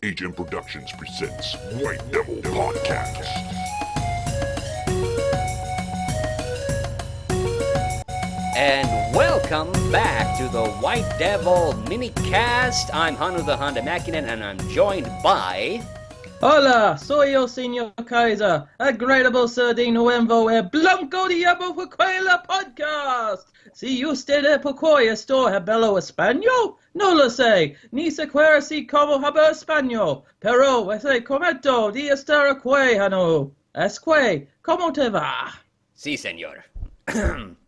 HM Productions presents White Devil Podcast. And welcome back to the White Devil Minicast. I'm Hannu TheHande, and I'm joined by... Hola, soy el señor Kaiser, agradable ser de nuevo el blanco diablo fuquela podcast. Si usted poco esto hablo español, no lo sé, ni siquiera si como hablo español, pero ese comento de estar aquí, Hannu. Esque, ¿cómo te va? Sí, señor.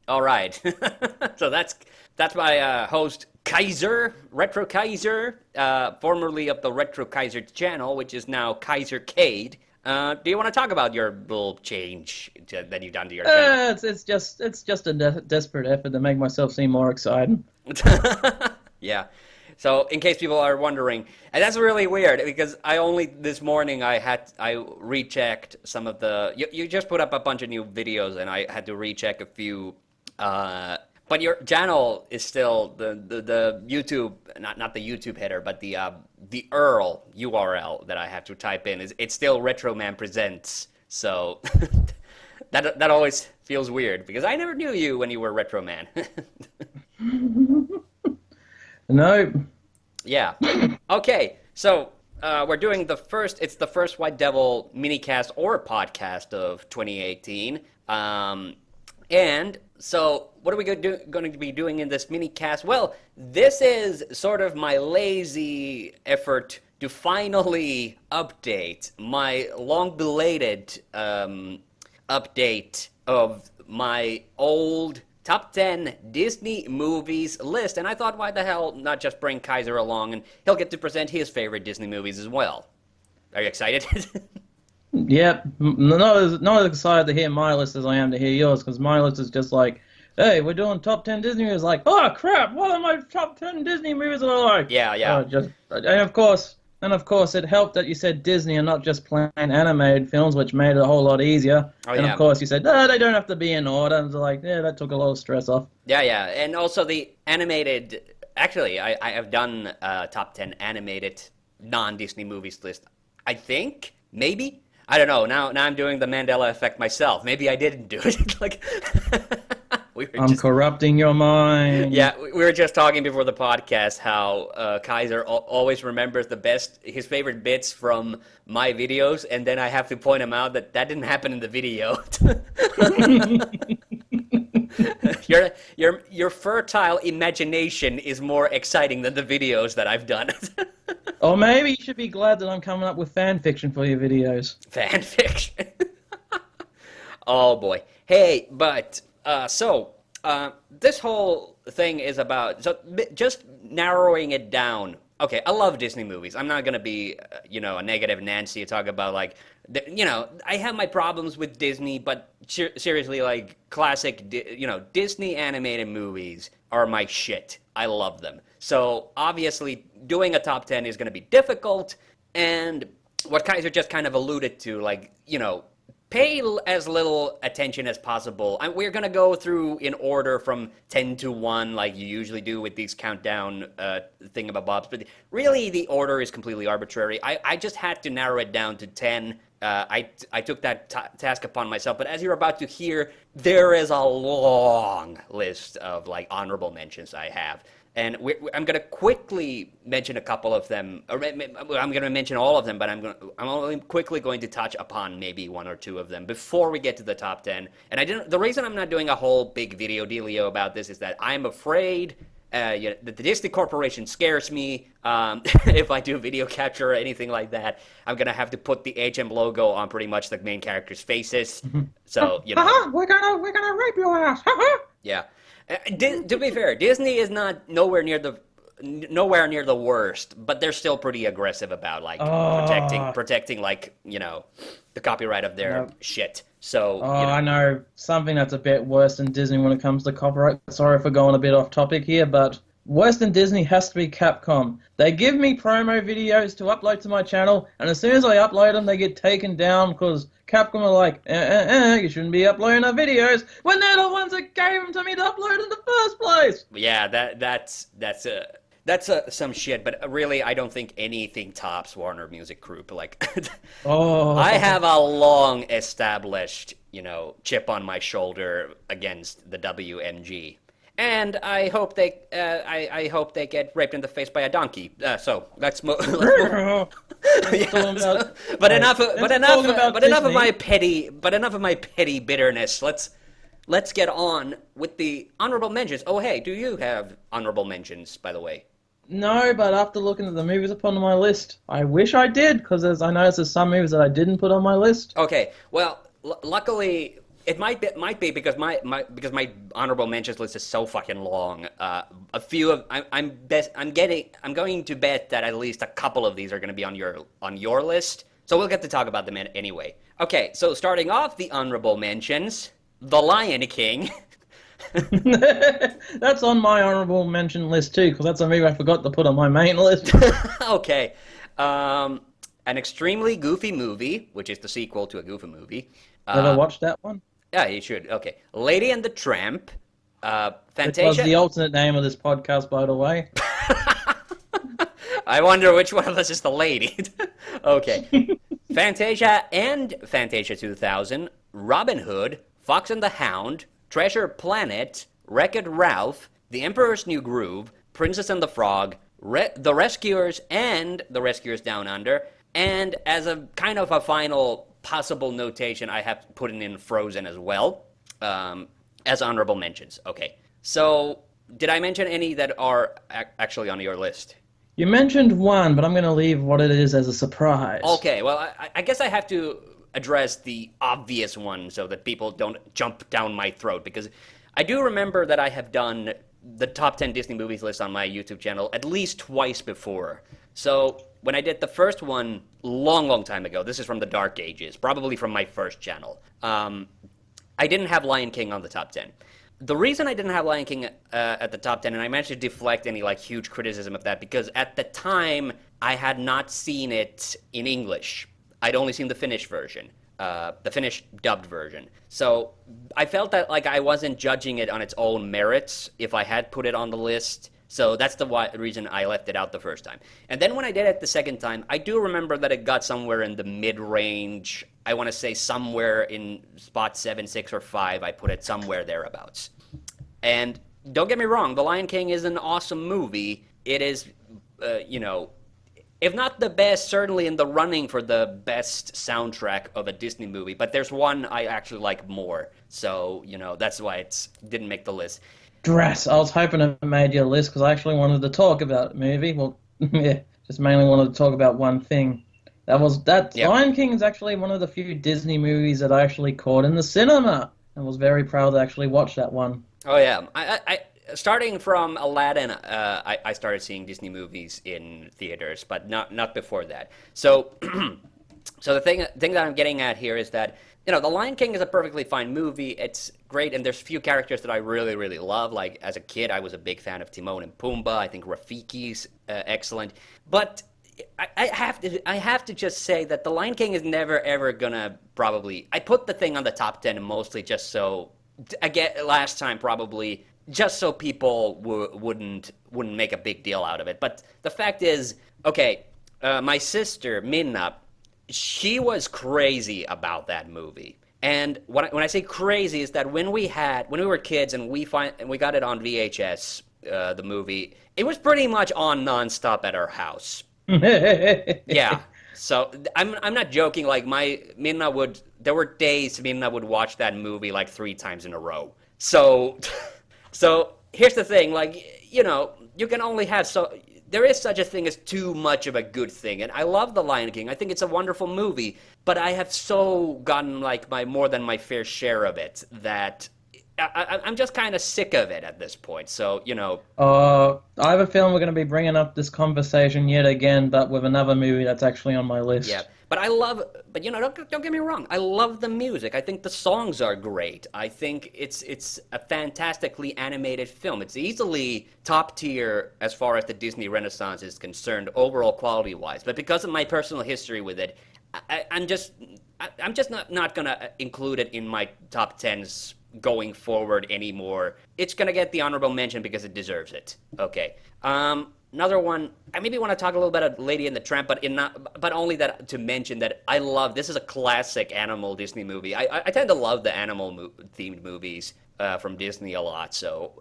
All right. So that's my host, Kaiser, Retrokaiser, formerly of the Retrokaiser channel, which is now Kaiser Cade. Do you want to talk about your little change that you've done to your channel? It's just a desperate effort to make myself seem more exciting. Yeah. So, in case people are wondering, and that's really weird because this morning I rechecked some of the. You just put up a bunch of new videos, and I had to recheck a few. But your channel is still the YouTube, not the YouTube header, but the URL URL that I have to type in it's still Retroman Presents. So that always feels weird because I never knew you when you were Retroman. No. Yeah. Okay. So we're doing the first White Devil minicast or podcast of 2018. And so, what are we going to be doing in this mini-cast? Well, this is sort of my lazy effort to finally update my long-belated update of my old Top 10 Disney movies list. And I thought, why the hell not just bring Kaiser along, and he'll get to present his favorite Disney movies as well. Are you excited? Yep, not as excited to hear my list as I am to hear yours, because my list is just like, hey, we're doing top 10 Disney movies. Like, oh crap, what are my top 10 Disney movies that I like? Yeah. And of course, it helped that you said Disney and not just plain animated films, which made it a whole lot easier. Of course, you said, no, they don't have to be in order. And it's like, yeah, that took a lot of stress off. Yeah, and also the animated. Actually, I have done a top 10 animated non-Disney movies list. I think, maybe. I don't know. Now I'm doing the Mandela effect myself. Maybe I didn't do it. I'm corrupting your mind. Yeah, we were just talking before the podcast how Kaiser always remembers his favorite bits from my videos, and then I have to point him out that didn't happen in the video. Your fertile imagination is more exciting than the videos that I've done. Or maybe you should be glad that I'm coming up with fan fiction for your videos. Fan fiction? Oh boy. Hey, but this whole thing is about just narrowing it down. Okay, I love Disney movies. I'm not gonna be a negative Nancy to talk about I have my problems with Disney, but seriously, like classic Disney animated movies are my shit. I love them. So obviously doing a top 10 is going to be difficult, and what Kaiser just kind of alluded to, pay as little attention as possible. And we're going to go through in order from 10 to 1 like you usually do with these countdown thingamabobs, but really the order is completely arbitrary. I just had to narrow it down to 10. I took that task upon myself, but as you're about to hear, there is a long list of honorable mentions I have. And I'm going to quickly mention a couple of them. I'm going to mention all of them, but I'm only quickly going to touch upon maybe one or two of them before we get to the top 10. And the reason I'm not doing a whole big video dealio about this is that I'm afraid that the Disney Corporation scares me. If I do video capture or anything like that, I'm going to have to put the HM logo on pretty much the main characters' faces. So, we're gonna rape your ass. Yeah. To be fair, Disney is not nowhere near the worst, but they're still pretty aggressive about protecting the copyright of their shit. So I know something that's a bit worse than Disney when it comes to copyright. Sorry for going a bit off topic here, but worse than Disney has to be Capcom. They give me promo videos to upload to my channel, and as soon as I upload them, they get taken down because Capcom are like, you shouldn't be uploading our videos when they're the ones that gave them to me to upload in the first place. Yeah, that's That's some shit, but really, I don't think anything tops Warner Music Group. Like, Oh, I have a long established, chip on my shoulder against the WMG, and I hope I hope they get raped in the face by a donkey. So let's move. But enough of my petty bitterness. Let's get on with the honorable mentions. Oh, hey, do you have honorable mentions, by the way? No, but after looking at the movies upon my list, I wish I did, because I noticed there's some movies that I didn't put on my list. Okay, well, luckily, it might be because my honorable mentions list is so fucking long. A few of I'm going to bet that at least a couple of these are going to be on your list. So we'll get to talk about them anyway. Okay, so starting off the honorable mentions, The Lion King. That's on my honorable mention list too, because that's a movie I forgot to put on my main list. Okay. An extremely goofy movie, which is the sequel to a goofy movie. Ever watched that one? Yeah, you should. Okay. Lady and the Tramp. Fantasia. It was the alternate name of this podcast, by the way. I wonder which one of us is the lady. Okay. Fantasia and Fantasia 2000, Robin Hood, Fox and the Hound, Treasure Planet, Wreck-It Ralph, The Emperor's New Groove, Princess and the Frog, The Rescuers and The Rescuers Down Under, and as a kind of a final possible notation, I have put in Frozen as well, as honorable mentions. Okay, so did I mention any that are actually on your list? You mentioned one, but I'm going to leave what it is as a surprise. Okay, well, I guess I have to address the obvious one so that people don't jump down my throat, because I do remember that I have done the top 10 Disney movies list on my YouTube channel at least twice before. So when I did the first one long time ago, this is from the dark ages, probably from my first channel, I didn't have Lion King on the top 10. The reason I didn't have Lion King at the top 10, and I managed to deflect any huge criticism of that, because at the time I had not seen it in English. I'd only seen the Finnish version, the Finnish dubbed version. So I felt that I wasn't judging it on its own merits if I had put it on the list. So that's the reason I left it out the first time. And then when I did it the second time, I do remember that it got somewhere in the mid-range. I want to say somewhere in spot 7, 6, or 5. I put it somewhere thereabouts. And don't get me wrong, The Lion King is an awesome movie. It is, if not the best, certainly in the running for the best soundtrack of a Disney movie. But there's one I actually like more. So, that's why it didn't make the list. Drat, I was hoping it made your list because I actually wanted to talk about the movie. Well, yeah, just mainly wanted to talk about one thing. Yep. Lion King is actually one of the few Disney movies that I actually caught in the cinema and was very proud to actually watch that one. Oh, yeah. I starting from Aladdin, I started seeing Disney movies in theaters, but not before that. So, so the thing that I'm getting at here is that The Lion King is a perfectly fine movie. It's great, and there's few characters that I really, really love. Like, as a kid, I was a big fan of Timon and Pumbaa. I think Rafiki's excellent. But I have to just say that The Lion King is never, ever gonna probably... I put the thing on the top 10 mostly just so... Again, last time probably... just so people wouldn't make a big deal out of it. But the fact is, okay, my sister, Minna... she was crazy about that movie. And when I say crazy is that when we were kids and we got it on VHS, the movie, it was pretty much on nonstop at our house. Yeah. So I'm not joking. There were days Minna would watch that movie 3 times in a row. So here's the thing, you can only have there is such a thing as too much of a good thing, and I love The Lion King. I think it's a wonderful movie, but I have so gotten more than my fair share of it that I'm just kind of sick of it at this point. So I have a feeling we're going to be bringing up this conversation yet again, but with another movie that's actually on my list. Yeah, but don't get me wrong. I love the music. I think the songs are great. I think it's a fantastically animated film. It's easily top tier as far as the Disney Renaissance is concerned, overall quality-wise. But because of my personal history with it, I'm just not gonna include it in my top 10s going forward anymore. It's gonna get the honorable mention because it deserves it. Okay. another one, I maybe want to talk a little bit about Lady and the Tramp, but only that to mention that I love, this is a classic animal Disney movie. I tend to love the animal-themed movies from Disney a lot, so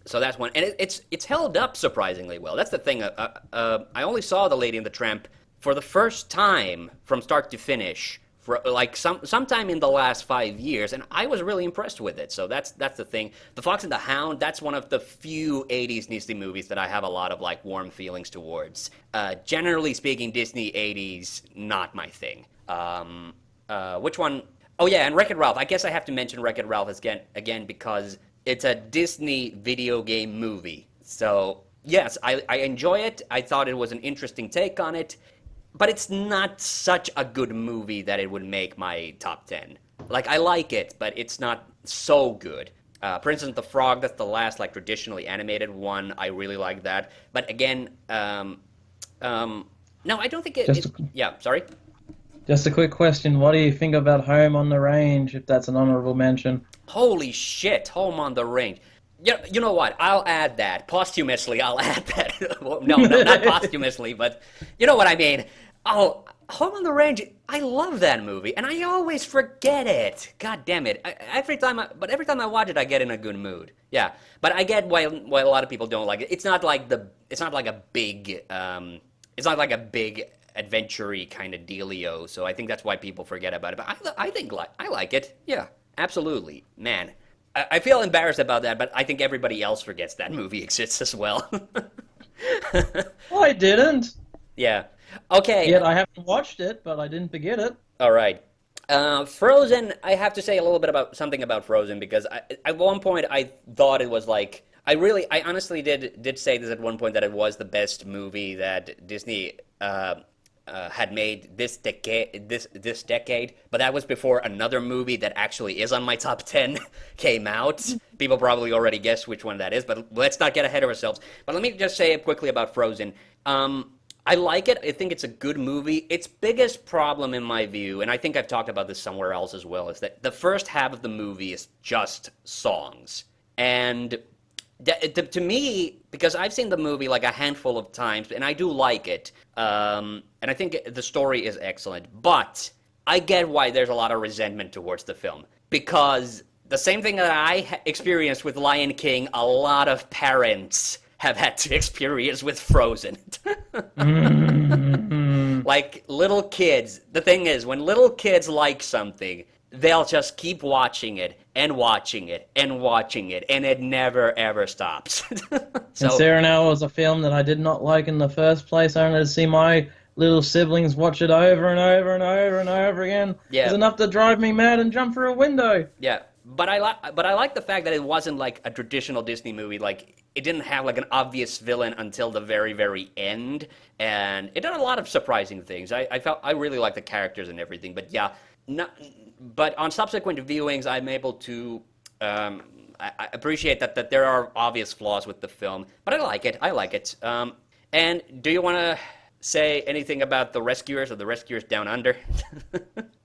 that's one. And it's held up surprisingly well. That's the thing. I only saw The Lady and the Tramp for the first time from start to finish, for like sometime in the last 5 years, and I was really impressed with it. So that's the thing. The Fox and the Hound, that's one of the few 80s Disney movies that I have a lot of like warm feelings towards. Generally speaking, Disney 80s, not my thing. Which one? Oh yeah, and Wreck-It Ralph. I guess I have to mention Wreck-It Ralph again because it's a Disney video game movie. So yes, I enjoy it. I thought it was an interesting take on it. But it's not such a good movie that it would make my top 10. Like, I like it, but it's not so good. Princess and the Frog, that's the last, like, traditionally animated one. I really like that. But again, no, I don't think yeah, sorry? Just a quick question. What do you think about Home on the Range, if that's an honorable mention? Holy shit, Home on the Range. You know what? I'll add that. Posthumously, I'll add that. Well, no, not posthumously, but you know what I mean. Oh, Home on the Range, I love that movie, and I always forget it. God damn it. Every time I watch it, I get in a good mood. Yeah, but I get why a lot of people don't like it. It's not like a big adventure-y kind of dealio, so I think that's why people forget about it. But I think I like it. Yeah, absolutely. Man. I feel embarrassed about that, but I think everybody else forgets that movie exists as well. I didn't. Yeah. Okay. Yet I haven't watched it, but I didn't forget it. All right. Frozen, I have to say a little bit about something about Frozen, because at one point I thought it was like, I honestly did say this at one point, that it was the best movie that Disney had made this decade, but that was before another movie that actually is on my top 10 came out. People probably already guessed which one that is, but let's not get ahead of ourselves. But let me just say quickly about Frozen. I like it. I think it's a good movie. Its biggest problem, in my view, and I think I've talked about this somewhere else as well, is that the first half of the movie is just songs. And to me, because I've seen the movie like a handful of times, and I do like it, and I think the story is excellent, but I get why there's a lot of resentment towards the film. Because the same thing that I experienced with Lion King, a lot of parents have had to experience with Frozen. Like little kids, the thing is, when little kids like something, they'll just keep watching it and watching it and watching it, and it never ever stops. Considering it was a film that I did not like in the first place, only to see my little siblings watch it over and over and over and over again, is enough to drive me mad and jump through a window. Yeah, but I like the fact that it wasn't like a traditional Disney movie. Like, it didn't have like an obvious villain until the very, very end, and it did a lot of surprising things. I really liked the characters and everything, but yeah, but on subsequent viewings, I'm able to I appreciate that there are obvious flaws with the film, but I like it. And do you want to say anything about The Rescuers or The Rescuers Down Under?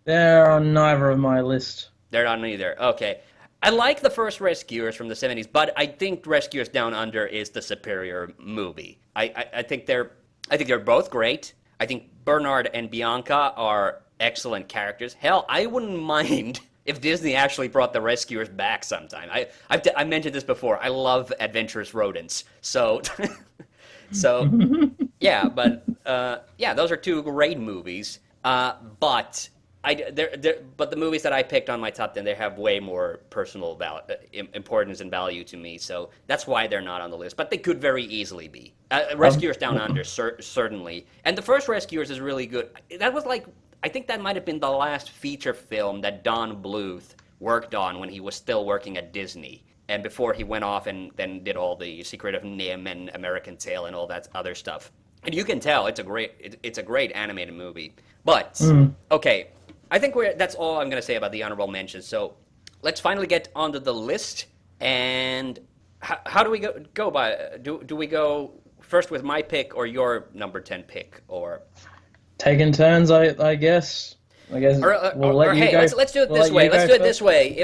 They're on neither of my list. They're not either. Okay. I like the first Rescuers from the 70s, but I think Rescuers Down Under is the superior movie. I think they're both great. I think Bernard and Bianca are excellent characters. Hell, I wouldn't mind if Disney actually brought the Rescuers back sometime. I mentioned this before. I love adventurous rodents. So yeah, but those are two great movies. But the movies that I picked on my top 10, they have way more personal importance and value to me. So that's why they're not on the list. But they could very easily be. Rescuers Down Under, certainly. And the first Rescuers is really good. That was like, I think that might have been the last feature film that Don Bluth worked on when he was still working at Disney, and before he went off and then did all the Secret of Nim and American Tail and all that other stuff. And you can tell it's a great animated movie. But okay, I think that's all I'm going to say about the honorable mentions. So let's finally get onto the list. And how do we go by? Do we go first with my pick or your number 10 pick, or taking turns? I guess. We'll let you go. Let's do it this way. Let's do it this way.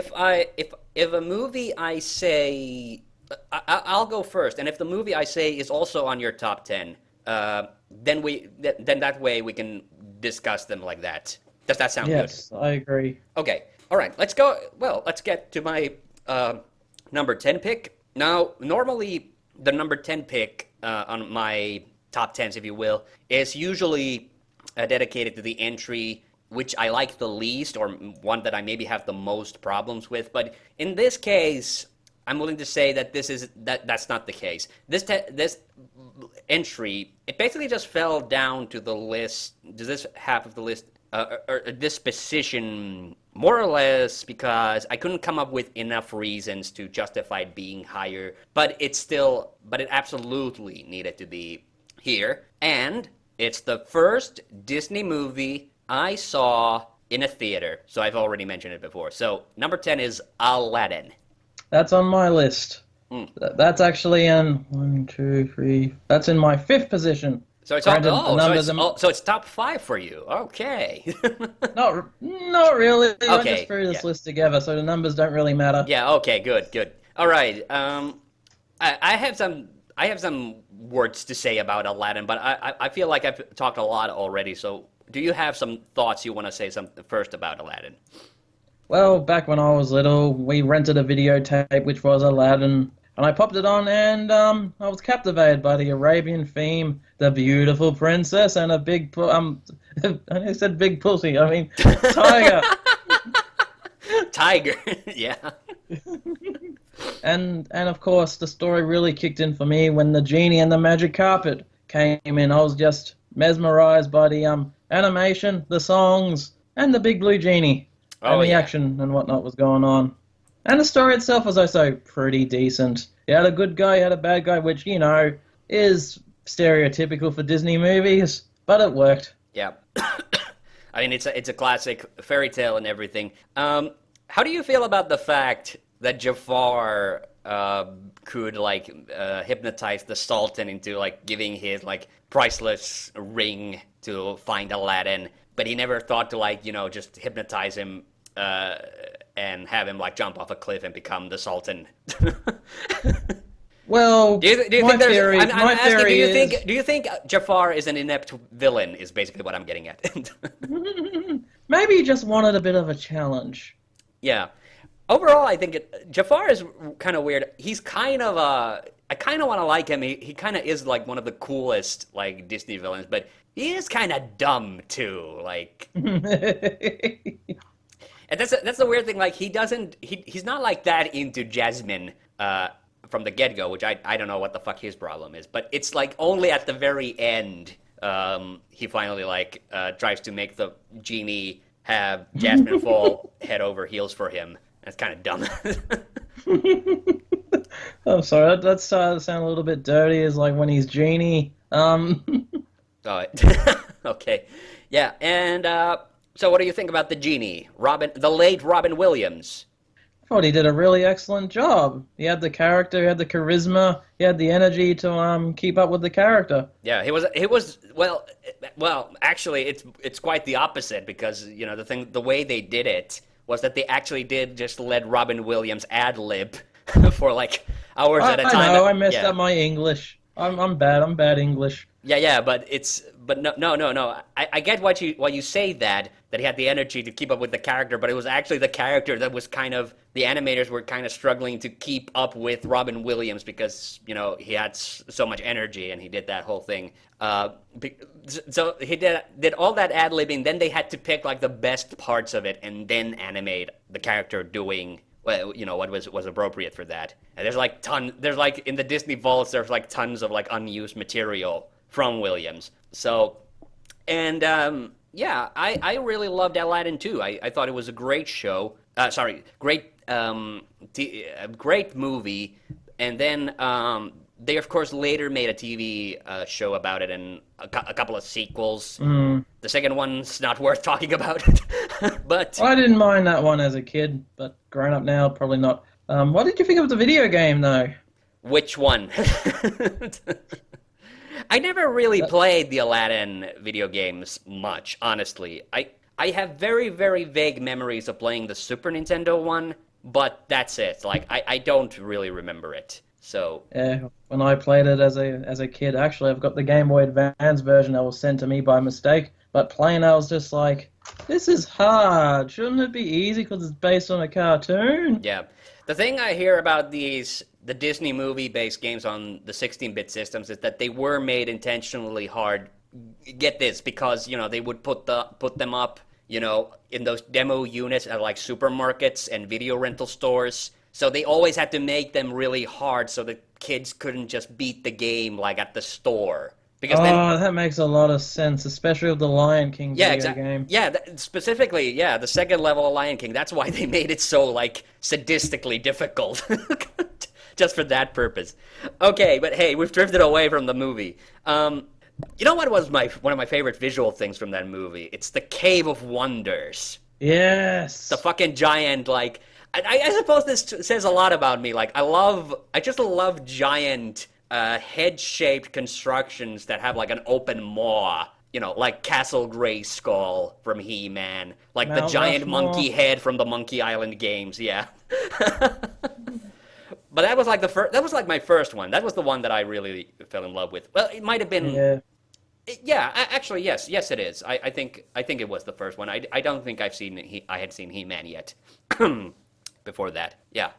If a movie I say I'll go first, and if the movie I say is also on your top 10, then that way we can discuss them like that. Does that sound good? Yes, I agree. Okay. All right. Let's go. Well, let's get to my number 10 pick. Now, normally the number 10 pick on my top 10s, if you will, is usually dedicated to the entry which I like the least, or one that I maybe have the most problems with. But in this case, I'm willing to say that that's not the case. This entry, it basically just fell down to the list, to this half of the list, or this position, more or less because I couldn't come up with enough reasons to justify it being higher. But it absolutely needed to be here. And it's the first Disney movie I saw in a theater. So I've already mentioned it before. So number 10 is Aladdin. That's on my list. That's actually in 1, 2, 3. That's in my 5th position. So it's so it's top 5 for you. Okay. Not really. I Okay, just threw this list together, so the numbers don't really matter. Yeah. Okay. Good. All right. I have some words to say about Aladdin, but I feel like I've talked a lot already. So do you have some thoughts you want to say something first about Aladdin? Well, back when I was little, we rented a videotape which was Aladdin, and I popped it on, and I was captivated by the Arabian theme, the beautiful princess, and a big I said big pussy. I mean tiger. Tiger. Yeah. And of course, the story really kicked in for me when the genie and the magic carpet came in. I was just mesmerized by the animation, the songs, and the big blue genie. And the action and whatnot was going on. And the story itself was also pretty decent. You had a good guy, you had a bad guy, which, is stereotypical for Disney movies, but it worked. Yeah. I mean, it's a classic fairy tale and everything. How do you feel about the fact that Jafar could, hypnotize the Sultan into, giving his, priceless ring to find Aladdin, but he never thought to, just hypnotize him and have him jump off a cliff and become the Sultan? Well, do you think there's? I'm asking. Do you think Jafar is an inept villain? Is basically what I'm getting at. Maybe he just wanted a bit of a challenge. Yeah. Overall, I think Jafar is kind of weird. He's kind of I kind of want to like him. He kind of is one of the coolest Disney villains, but he is kind of dumb too. And that's the weird thing. He's not that into Jasmine from the get-go, which I don't know what the fuck his problem is. But it's only at the very end he finally tries to make the genie have Jasmine fall head over heels for him. That's kind of dumb. I'm sorry, that started to sound a little bit dirty. Is when he's genie. Oh, okay. Yeah, and so what do you think about the genie, the late Robin Williams? I thought he did a really excellent job. He had the character, he had the charisma, he had the energy to keep up with the character. Yeah, he was well. Actually, it's quite the opposite because the way they did it was that they actually did just let Robin Williams ad-lib for hours at a time. I know, I messed up my English. I'm bad English. Yeah, but no. I get why you say that he had the energy to keep up with the character, but it was actually the character that was the animators were kind of struggling to keep up with Robin Williams because, he had so much energy and he did that whole thing. So he did all that ad-libbing, then they had to pick the best parts of it and then animate the character doing what was appropriate for that. And there's in the Disney vaults, there's tons of unused material from Williams. So, and yeah, I really loved Aladdin too. I thought it was a great show. Great movie. And then they of course later made a TV show about it and a couple of sequels. The second one's not worth talking about. But I didn't mind that one as a kid, but grown up now, probably not. What did you think of the video game though? Which one? I never really played the Aladdin video games much, honestly. I have very, very vague memories of playing the Super Nintendo one, but that's it. I don't really remember it. So Yeah, when I played it as a kid, actually, I've got the Game Boy Advance version that was sent to me by mistake. But playing, I was just like, this is hard. Shouldn't it be easy because it's based on a cartoon? yeah, the thing I hear about the Disney movie-based games on the 16-bit systems is that they were made intentionally hard. Get this, because they would put them up, in those demo units at like supermarkets and video rental stores. So they always had to make them really hard so that kids couldn't just beat the game like at the store. Because then, Oh, that makes a lot of sense, especially with the Lion King yeah, video exactly. game. Yeah, specifically, yeah, the second level of Lion King. That's why they made it so like sadistically difficult, just for that purpose. Okay, but hey, we've drifted away from the movie. You know what was one of my favorite visual things from that movie? It's the Cave of Wonders. Yes. The fucking giant, like, I suppose this says a lot about me. Like, I just love giant head-shaped constructions that have like an open maw. Like Castle Grayskull from He-Man, like the Mount giant Rushmore. monkey head from the Monkey Island games. Yeah. But that was like that was like my first one. That was the one that I really fell in love with. Well, it might have been. Yeah. Yeah, actually, yes, it is. I think it was the first one. I don't think I had seen He-Man yet before that. Yeah,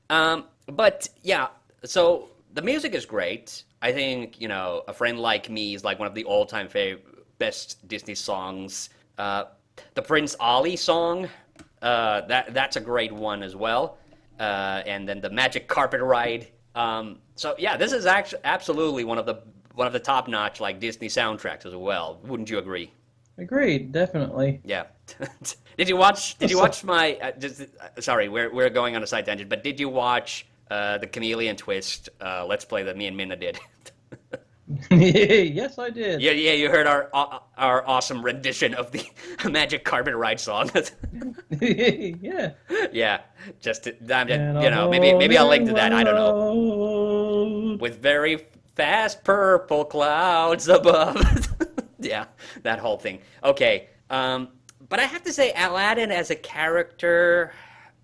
but yeah. So the music is great. I think A Friend Like Me is like one of the all-time best Disney songs. The Prince Ali song, that's a great one as well. And then the Magic Carpet Ride. So yeah, this is actually absolutely one of the top-notch like Disney soundtracks as well. Wouldn't you agree? Agreed, definitely. Yeah. Did you watch my? Sorry, we're going on a side tangent, but did you watch the Chameleon Twist Let's Play that me and Minna did? Yes, I did. Yeah, you heard our awesome rendition of the Magic Carpet Ride song. Yeah. Yeah, maybe I'll link to that. I don't know. know. With very fast purple clouds above. Yeah, that whole thing. Okay, but I have to say, Aladdin as a character,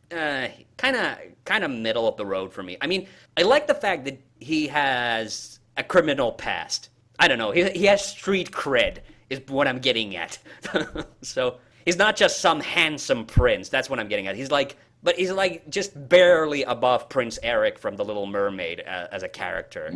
kind of middle of the road for me. I mean, I like the fact that he has a criminal past. I don't know. He has street cred, is what I'm getting at. So he's not just some handsome prince. That's what I'm getting at. He's like just barely above Prince Eric from The Little Mermaid as a character.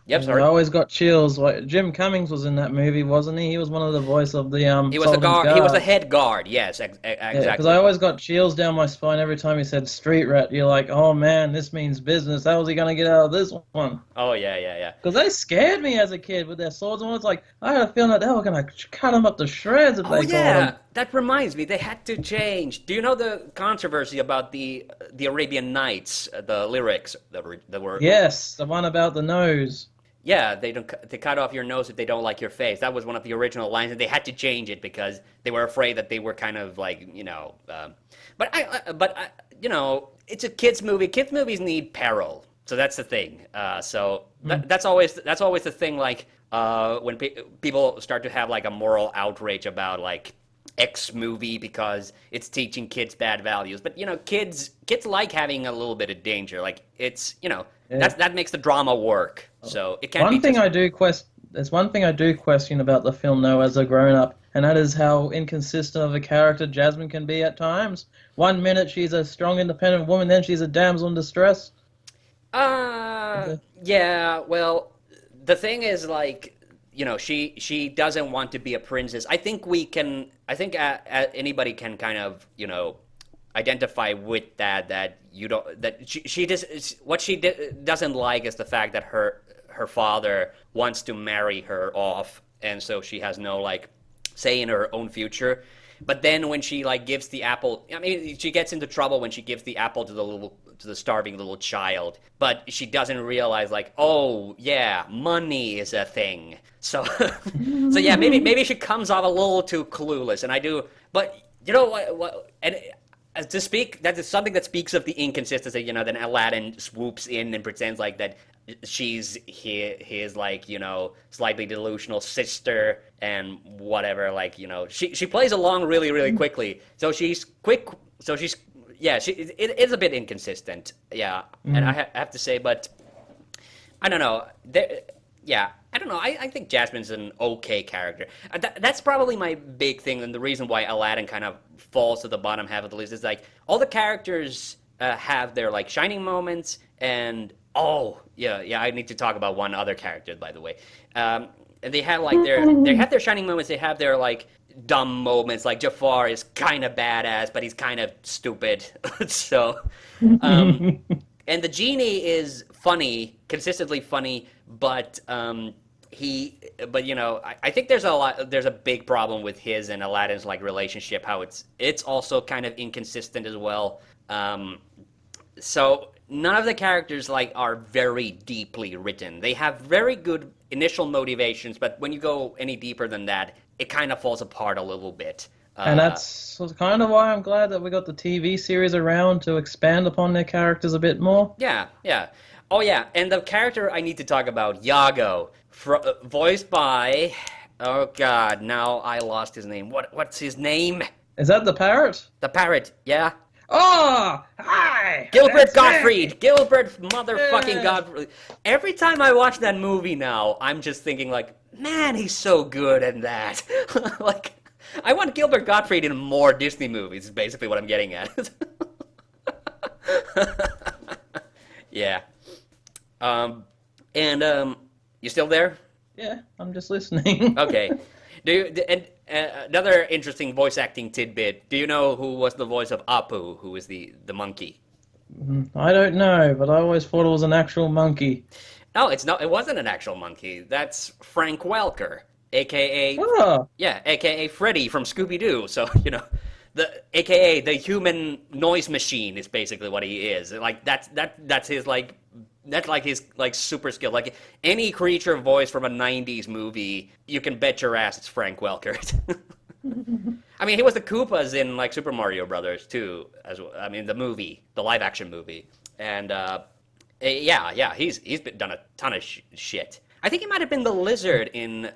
Yep, sorry. I always got chills. Jim Cummings was in that movie, wasn't he? He was one of the voice of the He was the guard. He was the head guard. Yes, exactly. Because I always got chills down my spine every time he said street rat. You're like, oh man, this means business. How was he gonna get out of this one? Oh yeah. Because they scared me as a kid with their swords, and it's like I had a feeling that they were gonna cut him up to shreds if they caught him. That reminds me, they had to change. Do you know the controversy about the Arabian Nights, the lyrics that were? Yes, the one about the nose. Yeah, they cut off your nose if they don't like your face. That was one of the original lines, and they had to change it because they were afraid that they were kind of like, But it's a kids movie. Kids movies need peril, so that's the thing. That's always the thing. Like when people start to have like a moral outrage about like X movie because it's teaching kids bad values. But kids like having a little bit of danger. Like it's that makes the drama work. So it can't. There's one thing I do question about the film though, as a grown-up, and that is how inconsistent of a character Jasmine can be at times. 1 minute she's a strong, independent woman, then she's a damsel in distress. Yeah. Well, the thing is, like, she doesn't want to be a princess. I think anybody can kind of, identify with that she just what she doesn't like is the fact that her father wants to marry her off, and so she has no like say in her own future. But then when she like gives the apple, I mean, she gets into trouble when she gives the apple to the starving little child, but she doesn't realize like, oh yeah, money is a thing. So so yeah, maybe she comes off a little too clueless, and I do. But you know what and to speak, that is something that speaks of the inconsistency. Then Aladdin swoops in and pretends like that she's his like slightly delusional sister and whatever. Like she plays along really quickly. So she's quick. So she's yeah, it is a bit inconsistent. Yeah, and I have to say, but I don't know. Yeah, I don't know. I think Jasmine's an okay character. That's probably my big thing, and the reason why Aladdin kind of falls to the bottom half of the list is like all the characters have their like shining moments, and I need to talk about one other character, by the way. And they have like they have their shining moments. They have their like dumb moments. Like Jafar is kind of badass, but he's kind of stupid. So, and the genie is funny, consistently funny, but I think there's a big problem with his and Aladdin's like relationship. How it's also kind of inconsistent as well. So none of the characters like are very deeply written. They have very good initial motivations, but when you go any deeper than that, it kind of falls apart a little bit. And that's kind of why I'm glad that we got the TV series around to expand upon their characters a bit more. Yeah. Oh yeah, and the character I need to talk about, Iago, voiced by, oh god, now I lost his name. What's his name? Is that the parrot? The parrot, yeah. Oh, hi! Gilbert Gottfried! Gilbert motherfucking Gottfried. Every time I watch that movie now, I'm just thinking like, man, he's so good in that. Like, I want Gilbert Gottfried in more Disney movies, is basically what I'm getting at. Yeah. You still there? Yeah, I'm just listening. Okay. Another interesting voice acting tidbit. Do you know who was the voice of Apu, who is the monkey? I don't know, but I always thought it was an actual monkey. No, it's not. It wasn't an actual monkey. That's Frank Welker, aka aka Freddy from Scooby-Doo. So aka the human noise machine is basically what he is. Like that's his like. That's like his like super skill. Like any creature voice from a '90s movie, you can bet your ass it's Frank Welker. I mean, he was the Koopas in like Super Mario Brothers too. I mean, the live action movie, and he's done a ton of shit. I think he might have been the lizard in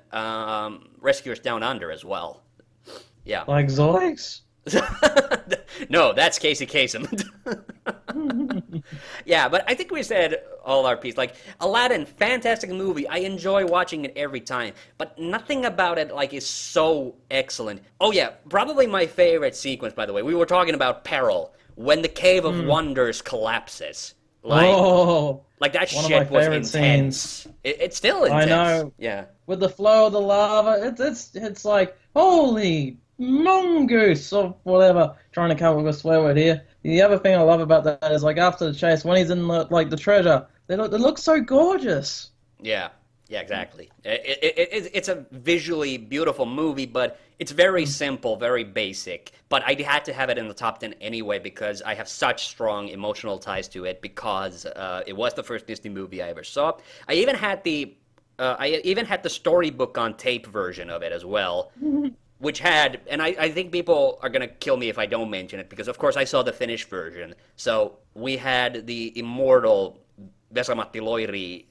Rescuers Down Under as well. Yeah. Like Zoids? No, that's Casey Kasem. Yeah, but I think we said all our piece. Like, Aladdin, fantastic movie. I enjoy watching it every time, but nothing about it like is so excellent. Oh yeah, probably my favorite sequence, by the way. We were talking about Peril, when the Cave of Wonders collapses. Like that shit was intense. It's still intense. I know. Yeah. With the flow of the lava, it's like holy mongoose or whatever. Trying to come up with a swear word here. The other thing I love about that is like after the chase, when he's in the treasure, they look so gorgeous. Yeah, exactly. It's a visually beautiful movie, but it's very simple, very basic. But I had to have it in the top 10 anyway because I have such strong emotional ties to it because it was the first Disney movie I ever saw. I even had the storybook on tape version of it as well. Which had, and I think people are going to kill me if I don't mention it, because of course I saw the Finnish version. So we had the immortal Vesa-Matti Loiri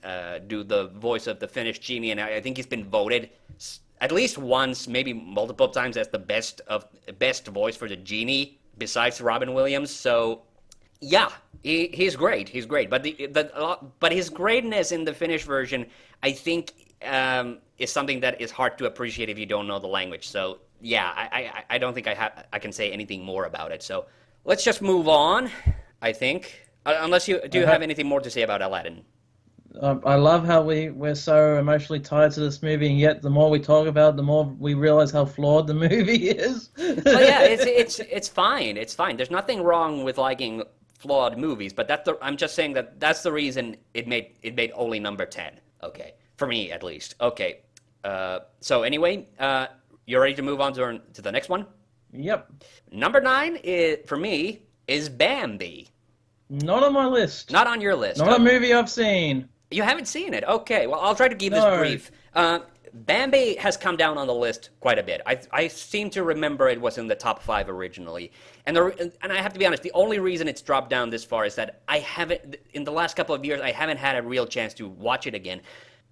do the voice of the Finnish genie, and I think he's been voted at least once, maybe multiple times, as the best voice for the genie, besides Robin Williams. So yeah, he's great. He's great. But his greatness in the Finnish version, I think, is something that is hard to appreciate if you don't know the language. So yeah, I don't think I can say anything more about it. So let's just move on, I think. Unless you have anything more to say about Aladdin. I love how we're so emotionally tied to this movie, and yet the more we talk about it, the more we realize how flawed the movie is. Well, yeah, it's fine. It's fine. There's nothing wrong with liking flawed movies, but I'm just saying that's the reason it made only number 10. Okay, for me at least. Okay. So anyway, you're ready to move on to the next one? Yep. Number 9 for me is Bambi. Not on my list. Not on your list. Not a movie I've seen. You haven't seen it? Okay, well, I'll try to keep this brief. Bambi has come down on the list quite a bit. I seem to remember it was in the top 5 originally. And I have to be honest, the only reason it's dropped down this far is that in the last couple of years, I haven't had a real chance to watch it again.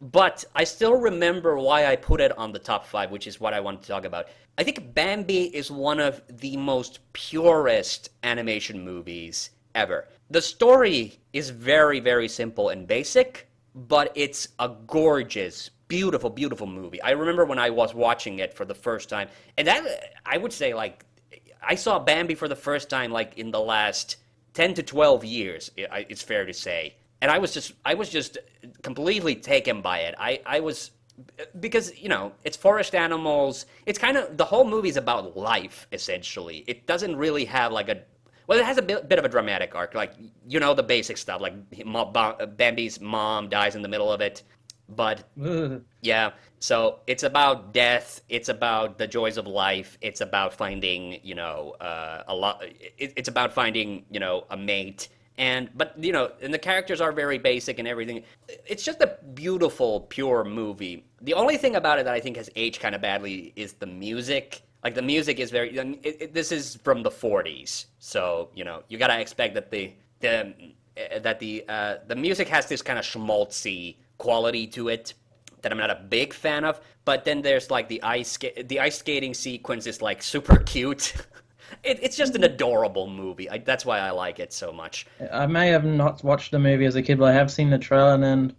but I still remember why I put it on the top 5, which is what I want to talk about. I think Bambi is one of the most purest animation movies ever. The story is very, very simple and basic, but it's a gorgeous, beautiful, beautiful movie. I remember when I was watching it for the first time, and that, I would say, like, I saw Bambi for the first time, like, in the last 10 to 12 years, it's fair to say. And I was just completely taken by it. I was, because, you know, it's forest animals. It's kind of, the whole movie is about life, essentially. It doesn't really have, like, well, it has a bit of a dramatic arc, like, you know, the basic stuff, like Bambi's mom dies in the middle of it, but, yeah, so it's about death, it's about the joys of life, it's about finding, you know, it's about finding, you know, a mate, but, you know, and the characters are very basic and everything. It's just a beautiful, pure movie. The only thing about it that I think has aged kind of badly is the music. Like, the music is very, this is from the 40s, so, you know, you gotta expect that the music has this kind of schmaltzy quality to it that I'm not a big fan of. But then there's, like, the ice skating sequence is, like, super cute. It's just an adorable movie. That's why I like it so much. I may have not watched the movie as a kid, but I have seen the trailer, and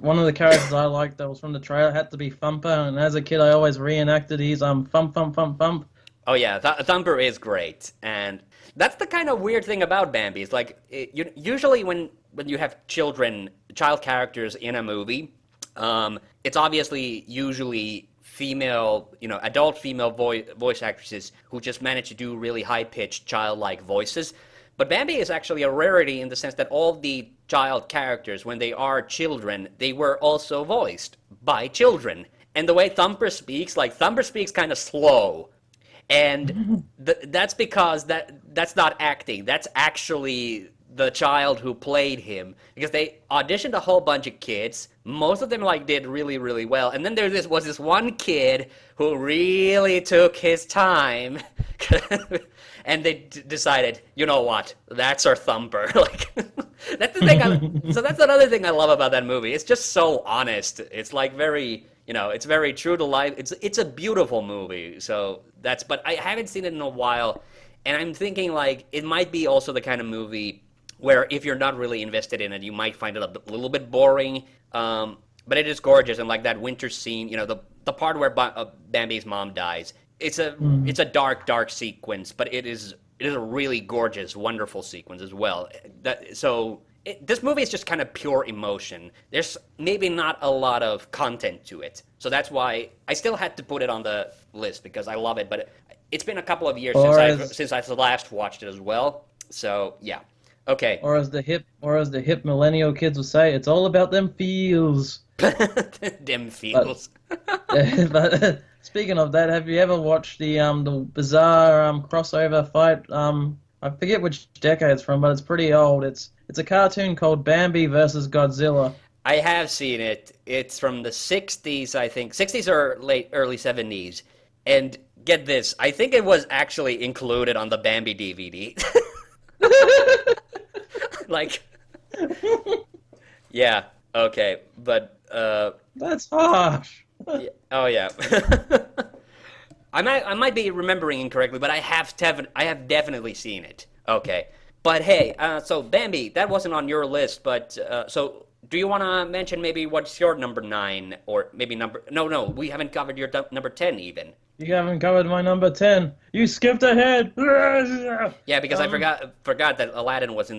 one of the characters I liked that was from the trailer had to be Thumper, and as a kid I always reenacted his thump, thump, thump, thump. Oh yeah, Thumper is great, and that's the kind of weird thing about Bambi. It's like, usually when you have child characters in a movie, it's obviously usually female, you know, adult female voice actresses who just manage to do really high-pitched, childlike voices. But Bambi is actually a rarity in the sense that all the child characters, when they are children, they were also voiced by children. And the way Thumper speaks kind of slow. And that's because that's not acting. That's actually the child who played him. Because they auditioned a whole bunch of kids. Most of them, like, did really, really well. And then there was this one kid who really took his time. And they decided, you know what, that's our Thumper. Like, that's the thing. So that's another thing I love about that movie. It's just so honest. It's like very, you know, it's very true to life. It's a beautiful movie. So but I haven't seen it in a while, and I'm thinking, like, it might be also the kind of movie where if you're not really invested in it, you might find it a little bit boring. But it is gorgeous, and like that winter scene, you know, the part where Bambi's mom dies. It's a dark sequence, but it is a really gorgeous, wonderful sequence as well. This movie is just kind of pure emotion. There's maybe not a lot of content to it, so that's why I still had to put it on the list because I love it. But it's been a couple of years since I last watched it as well. So yeah, okay. Or as the hip millennial kids will say, it's all about them feels. Them feels. But speaking of that, have you ever watched the bizarre crossover fight? I forget which decade it's from, but it's pretty old. It's a cartoon called Bambi versus Godzilla. I have seen it. It's from the 60s, I think. 60s or early 70s. And get this, I think it was actually included on the Bambi DVD. Like, yeah, okay, but that's harsh. Yeah, oh yeah. I might be remembering incorrectly, but I have definitely seen it. Okay, but hey, so Bambi, that wasn't on your list, but so do you want to mention maybe what's your number 9 or maybe no, we haven't covered your number 10 even. You haven't covered my number 10. You skipped ahead. Yeah, because I forgot that Aladdin was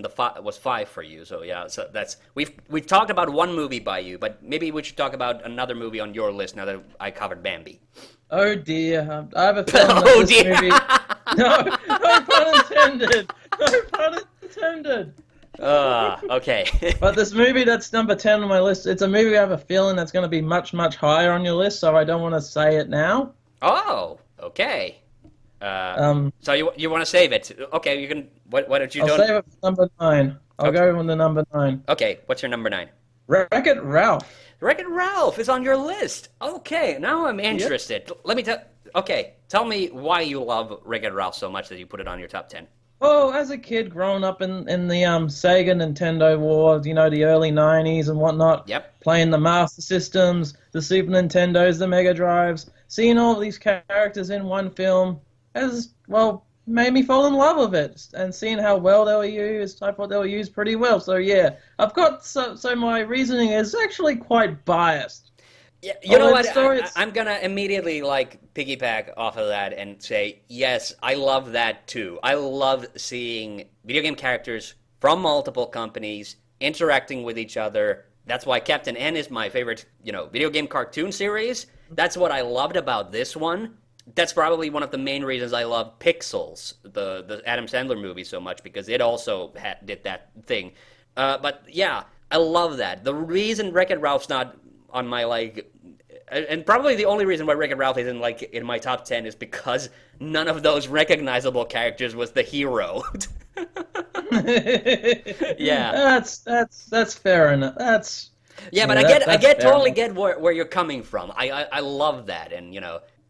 was 5 for you. So yeah, so that's we've talked about one movie by you, but maybe we should talk about another movie on your list now that I covered Bambi. Oh dear, I have a feeling that this movie. No pun intended. No pun intended. Okay. But this movie that's number 10 on my list, it's a movie I have a feeling that's going to be much, much higher on your list, so I don't want to say it now. Oh, okay. So you want to save it? Okay, you can. What did you do? I'll save it for number 9. I'll go on the number 9. Okay, what's your number 9? Wreck-It Ralph. Wreck-It Ralph is on your list. Okay, now I'm interested. Yep. Let me tell. Okay, tell me why you love Wreck-It Ralph so much that you put it on your top 10. Oh, as a kid growing up in the Sega Nintendo wars, the early '90s and whatnot, Yep. playing the Master Systems, the Super Nintendos, the Mega Drives, seeing all these characters in one film has made me fall in love with it, and seeing how well they were used, I thought they were used pretty well. So yeah, I've got so my reasoning is actually quite biased. Yeah, you know what? Story, I'm gonna immediately piggyback off of that and say yes, I love that too. I love seeing video game characters from multiple companies interacting with each other. That's why Captain N is my favorite, video game cartoon series. That's what I loved about this one. That's probably one of the main reasons I love Pixels, the Adam Sandler movie, so much, because it also did that thing. But yeah, I love that. The reason Wreck-It Ralph's not on my and probably the only reason why Wreck-It Ralph isn't in my top 10 is because none of those recognizable characters was the hero. Yeah, that's fair enough. but I totally get where you're coming from. I love that, and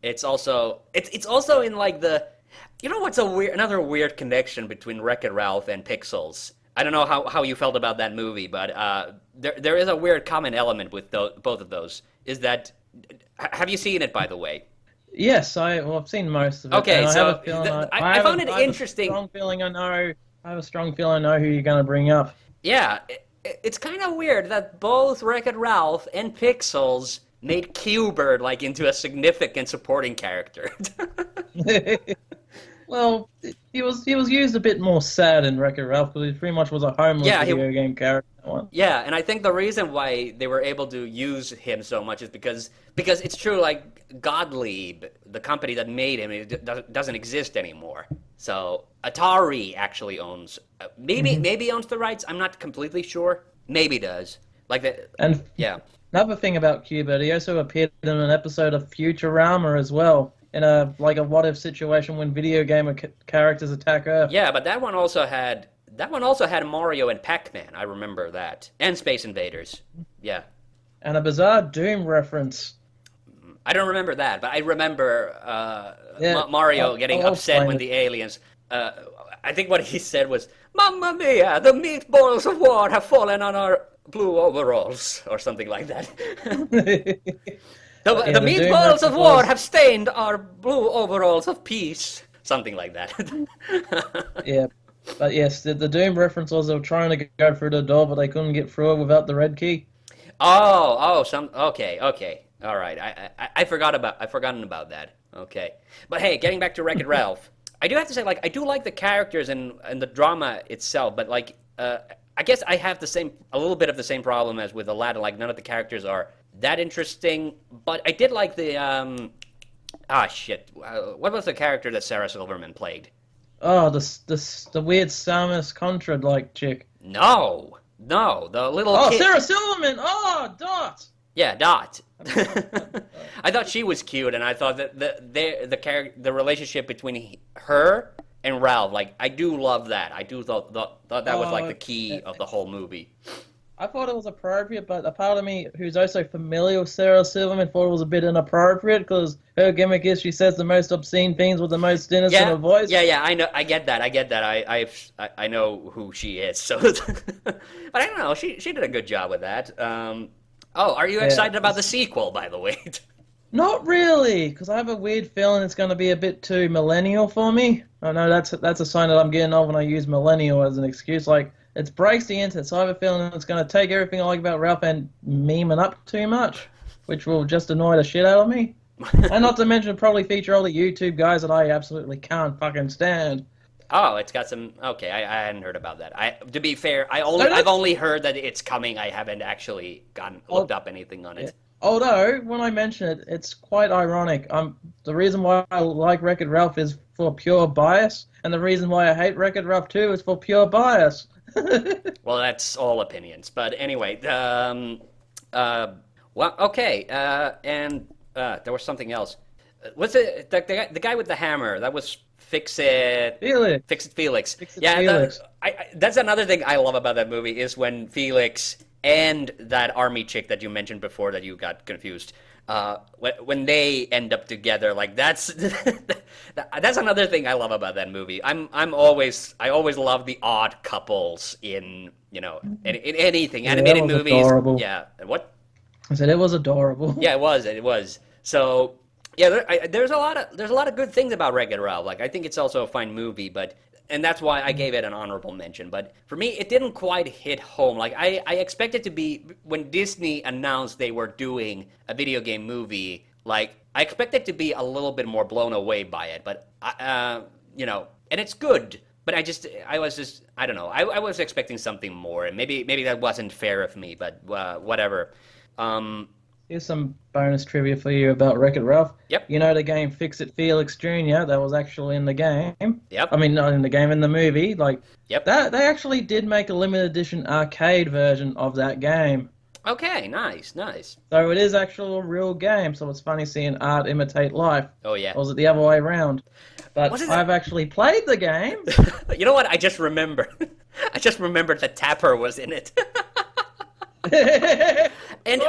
it's also in the what's another weird connection between Wreck-It Ralph and Pixels. I don't know how you felt about that movie, but there is a weird common element with both of those. Is that have you seen it, by the way? Yes, I've seen most of it. Okay, I so have a feeling I found it interesting. I have a strong feeling I know who you're going to bring up. Yeah, it's kind of weird that both Wreck-It Ralph and Pixels made Q-Bird into a significant supporting character. Well, he was used a bit more sad in Wreck-It Ralph because he pretty much was a homeless video game character. Yeah, and I think the reason why they were able to use him so much is because it's true, Gottlieb, the company that made him, it doesn't exist anymore. So Atari actually owns, maybe owns the rights. I'm not completely sure. Maybe does. Yeah. Another thing about Q-Bird, he also appeared in an episode of Futurama as well, in a what-if situation when video game characters attack Earth. Yeah, but that one also had Mario and Pac-Man. I remember that, and Space Invaders. Yeah. And a bizarre Doom reference. I don't remember that, but I remember Mario getting upset when the aliens. I think what he said was, "Mamma mia! The meatballs of war have fallen on our blue overalls," or something like that. The meatballs of war have stained our blue overalls of peace. Something like that. Yeah. But yes, the Doom reference was they were trying to go through the door, but they couldn't get through it without the red key. Okay. All right. I forgotten about that. Okay. But hey, getting back to Wreck-It Ralph, I do have to say, I do like the characters and the drama itself, but I guess I have a little bit of the same problem as with Aladdin. None of the characters are that interesting, but I did like the what was the character that Sarah Silverman played? Oh, the weird Samus Contra chick. No, the little kid. Sarah Silverman. Oh, Dot. Yeah, Dot. I thought she was cute, and I thought that the relationship between her and Ralph, I do love that. I do thought that was the key of the whole movie. I thought it was appropriate, but a part of me who's also familiar with Sarah Silverman thought it was a bit inappropriate because her gimmick is she says the most obscene things with the most innocent of voice. Yeah, I know. I get that. I know who she is. So, but I don't know. She did a good job with that. Are you excited about the sequel, by the way? Not really, because I have a weird feeling it's going to be a bit too millennial for me. I know that's a sign that I'm getting old when I use millennial as an excuse. It breaks the internet, so I have a feeling it's going to take everything I like about Ralph and meme it up too much, which will just annoy the shit out of me. And not to mention probably feature all the YouTube guys that I absolutely can't fucking stand. Oh, it's got some... Okay, I hadn't heard about that. To be fair, I've only heard that it's coming. I haven't actually looked up anything on it. Yeah. Although, when I mention it, it's quite ironic. The reason why I like Wreck-It Ralph is for pure bias, and the reason why I hate Wreck-It Ralph 2 is for pure bias. Well, that's all opinions. But anyway, okay, and there was something else. Was it the guy with the hammer? That was Fix-It Felix. Fix-It Felix. Felix. That's another thing I love about that movie is when Felix and that army chick that you mentioned before that you got confused, when they end up together, like that's that's another thing I love about that movie. I always love the odd couples in in anything Yeah, animated that was movies. adorable. Yeah, what? I said it was adorable. Yeah, it was. So yeah, there's a lot of good things about Wreck-It Ralph. Like I think it's also a fine movie, and that's why I gave it an honorable mention. But for me, it didn't quite hit home. Like I expected to be when Disney announced they were doing a video game movie. Like I expected to be a little bit more blown away by it. But and it's good. But I don't know. I was expecting something more, and maybe that wasn't fair of me. But whatever. Here's some bonus trivia for you about Wreck-It Ralph. Yep. You know the game Fix-It Felix Jr.? That was actually in the game. Yep. I mean, not in the game, in the movie. Like, Yep. They actually did make a limited edition arcade version of that game. Okay, nice. So it is actually a real game, so it's funny seeing art imitate life. Oh, yeah. Or was it the other way around? But Wasn't I've actually played the game. You know what? I just remembered. I just remembered that Tapper was in it. And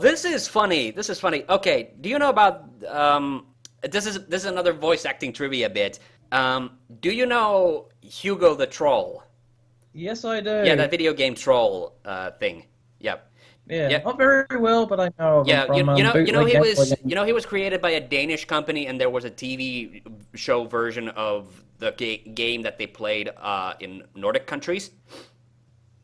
this is funny. Okay, do you know about this is another voice acting trivia bit. Do you know Hugo the Troll? Yes, I do. Yeah, that video game troll thing. Yep. Yeah, Yep. not very well, but I know of him Yeah, from he was created by a Danish company, and there was a TV show version of the game that they played in Nordic countries.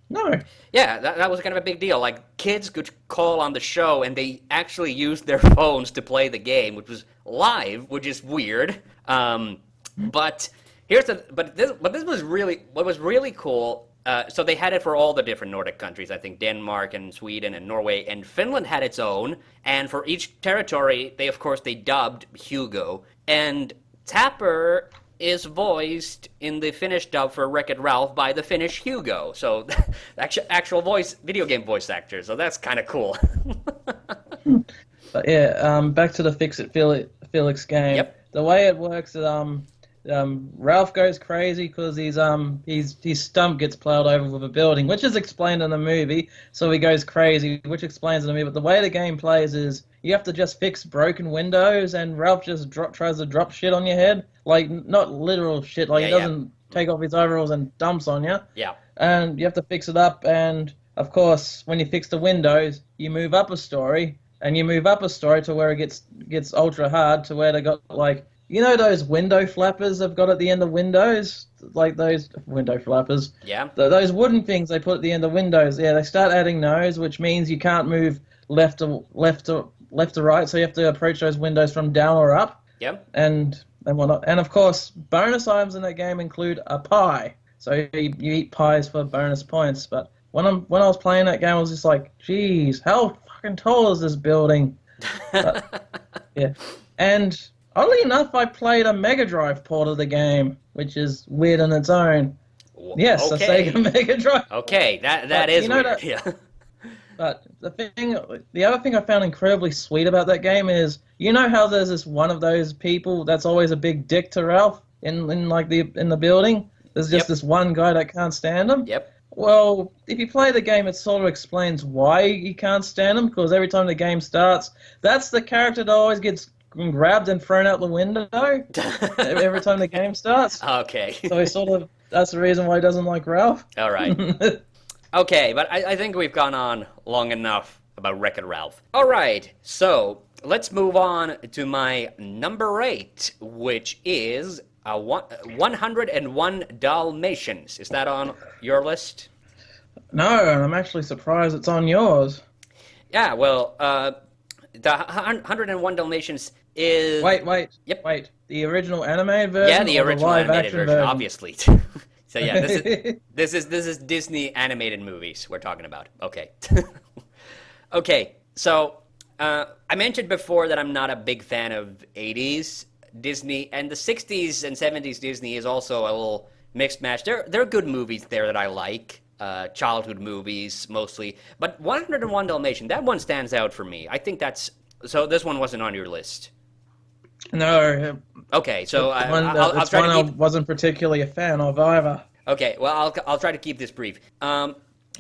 No. Yeah, that was kind of a big deal. Like, kids could call on the show, and they actually used their phones to play the game, which was live, which is weird. But this was really what was really cool. So they had it for all the different Nordic countries. I think Denmark and Sweden and Norway and Finland had its own. And for each territory, they dubbed Hugo. And Tapper is voiced in the Finnish dub for Wreck-It Ralph by the Finnish Hugo. So actual video game voice actor. So that's kind of cool. But yeah, back to the Fix-It Felix game. Yep. The way it works is Ralph goes crazy because his stump gets plowed over with a building, which is explained in the movie. So he goes crazy, which explains in the movie. But the way the game plays is you have to just fix broken windows, and Ralph just tries to drop shit on your head, like not literal shit. Like he doesn't take off his overalls and dumps on you. Yeah. And you have to fix it up. And of course, when you fix the windows, you move up a story, and you move up a story to where it gets ultra hard, to where they got like. You know those window flappers they've got at the end of windows? Like those window flappers? Yeah. Those wooden things they put at the end of windows. Yeah, they start adding those, which means you can't move left to right, so you have to approach those windows from down or up. Yep. And whatnot. And of course, bonus items in that game include a pie. So you eat pies for bonus points. But when I was playing that game, I was just like, geez, how fucking tall is this building? But, yeah. And oddly enough, I played a Mega Drive port of the game, which is weird in its own. Yes, okay. a Sega Mega Drive. Okay, that is weird. Yeah. But the other thing I found incredibly sweet about that game is, you know how there's this one of those people that's always a big dick to Ralph in the building? There's just this one guy that can't stand him. Yep. Well, if you play the game, it sort of explains why you can't stand him, because every time the game starts, that's the character that always gets grabbed and thrown out the window every time the game starts. Okay. So that's the reason why he doesn't like Ralph. All right. Okay, but I think we've gone on long enough about Wreck-It Ralph. All right, so let's move on to my number 8, which is 101 Dalmatians. Is that on your list? No, and I'm actually surprised it's on yours. Yeah, well, the 101 Dalmatians is... Wait. Yep. Wait, the original animated version? Yeah, the original animated version, obviously. So yeah, this is Disney animated movies we're talking about. Okay. Okay, so I mentioned before that I'm not a big fan of 80s Disney, and the 60s and 70s Disney is also a little mixed match. There are good movies there that I like, childhood movies mostly, but 101 Dalmatian, that one stands out for me. I think that's... So this one wasn't on your list? No. Okay, so I'll try to keep... I wasn't particularly a fan of either. Okay, well, I'll try to keep this brief.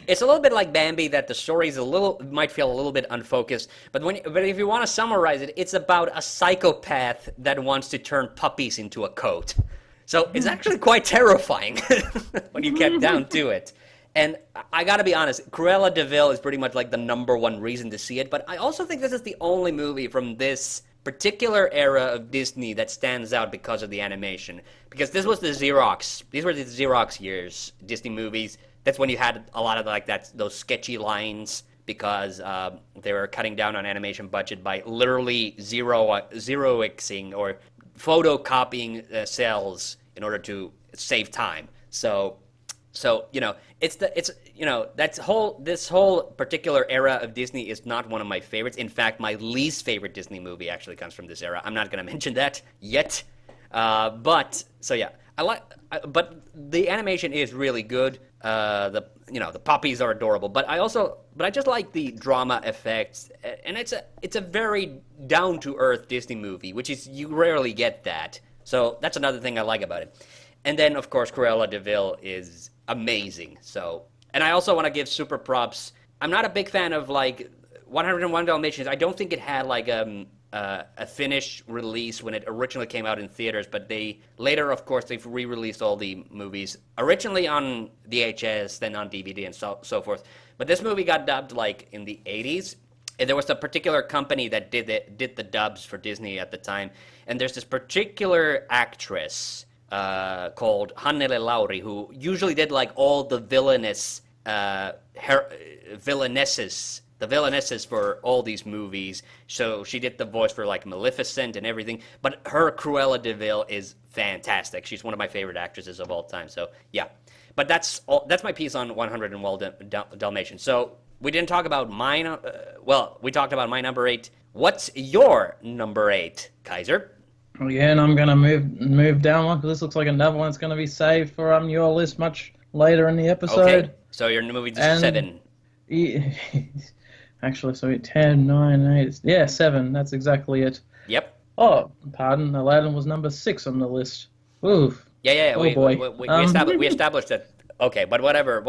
It's a little bit like Bambi, that the story is might feel a little bit unfocused, but if you want to summarize it, it's about a psychopath that wants to turn puppies into a coat. So it's actually quite terrifying when you get down to it. And I gotta be honest, Cruella de Vil is pretty much like the #1 reason to see it, but I also think this is the only movie from this particular era of Disney that stands out because of the animation. Because this was these were the Xerox years, Disney movies. That's when you had a lot of those sketchy lines, because they were cutting down on animation budget by literally Xeroxing or photocopying cells in order to save time. So this whole particular era of Disney is not one of my favorites. In fact, my least favorite Disney movie actually comes from this era. I'm not going to mention that yet, but the animation is really good. The puppies are adorable, but I just like the drama effects, and it's a very down to earth Disney movie, which is, you rarely get that. So that's another thing I like about it. And then, of course, Cruella de Vil is amazing. So, and I also want to give super props. I'm not a big fan of 101 Dalmatians. I don't think it had a finished release when it originally came out in theaters, but they later, of course, they've re-released all the movies originally on VHS, then on DVD, and so forth. But this movie got dubbed in the 80s. And there was a particular company that did the dubs for Disney at the time, and there's this particular actress called Hannu Lauri, who usually did all the villainesses for all these movies. So she did the voice for Maleficent and everything. But her Cruella de Vil is fantastic. She's one of my favorite actresses of all time. So yeah, but that's my piece on 101 Dalmatians. So we didn't talk about mine. We talked about my number 8. What's your number 8, Kaiser? Yeah, and I'm gonna move down one, because this looks like another one that's gonna be saved for your list much later in the episode. Okay, so your movie is 7. Actually, so 10, 9, 8. Yeah, 7. That's exactly it. Yep. Oh, pardon. Aladdin was number 6 on the list. Oof. Yeah. Oh boy. We established that. Okay, but whatever.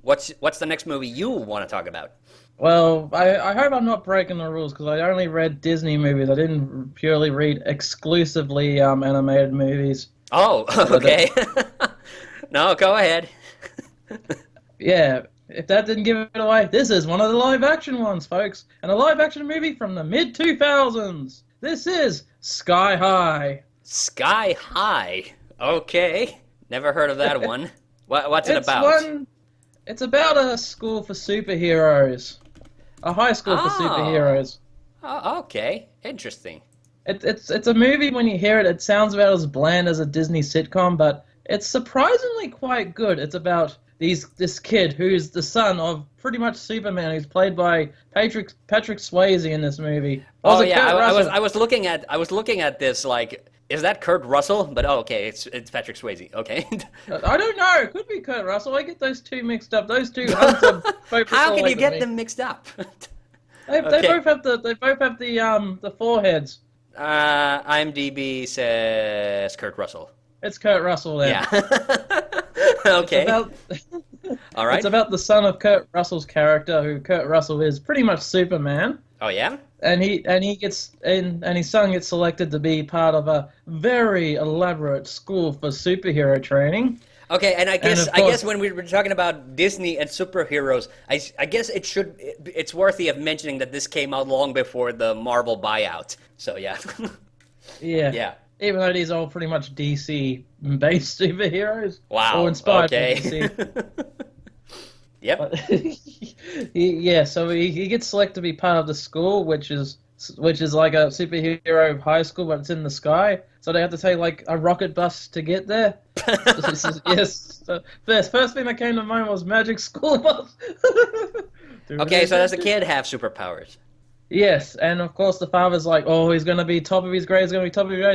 What's the next movie you want to talk about? Well, I hope I'm not breaking the rules, because I only read Disney movies. I didn't purely read exclusively animated movies. Oh, okay. No, go ahead. Yeah, if that didn't give it away, this is one of the live-action ones, folks. And a live-action movie from the mid-2000s. This is Sky High. Sky High? Okay. Never heard of that one. What's it about? It's about a school for superheroes. A high school for superheroes. Oh, okay. Interesting. It's a movie, when you hear it, it sounds about as bland as a Disney sitcom, but it's surprisingly quite good. It's about this kid who's the son of pretty much Superman, who's played by Patrick Swayze in this movie. Oh yeah, I was looking at this is that Kurt Russell? But okay, it's Patrick Swayze. Okay. I don't know. It could be Kurt Russell. I get those two mixed up. Those two hunts are both. How can you get them mixed up? They both have the foreheads. IMDb says Kurt Russell. It's Kurt Russell there. Yeah. Okay. All right. It's about the son of Kurt Russell's character, who Kurt Russell is pretty much Superman. Oh yeah. And his son gets selected to be part of a very elaborate school for superhero training. Okay, and I guess when we were talking about Disney and superheroes, I guess it's worthy of mentioning that this came out long before the Marvel buyout. So yeah. Yeah. Even though these are all pretty much DC-based superheroes. Wow. Or inspired by DC. Yep. So he gets selected to be part of the school, which is like a superhero high school, but it's in the sky. So they have to take a rocket bus to get there. Yes. So the first thing that came to mind was Magic School Bus. Okay, so does the kid have superpowers? Yes, and of course the father's like, oh, he's going to be top of his grade,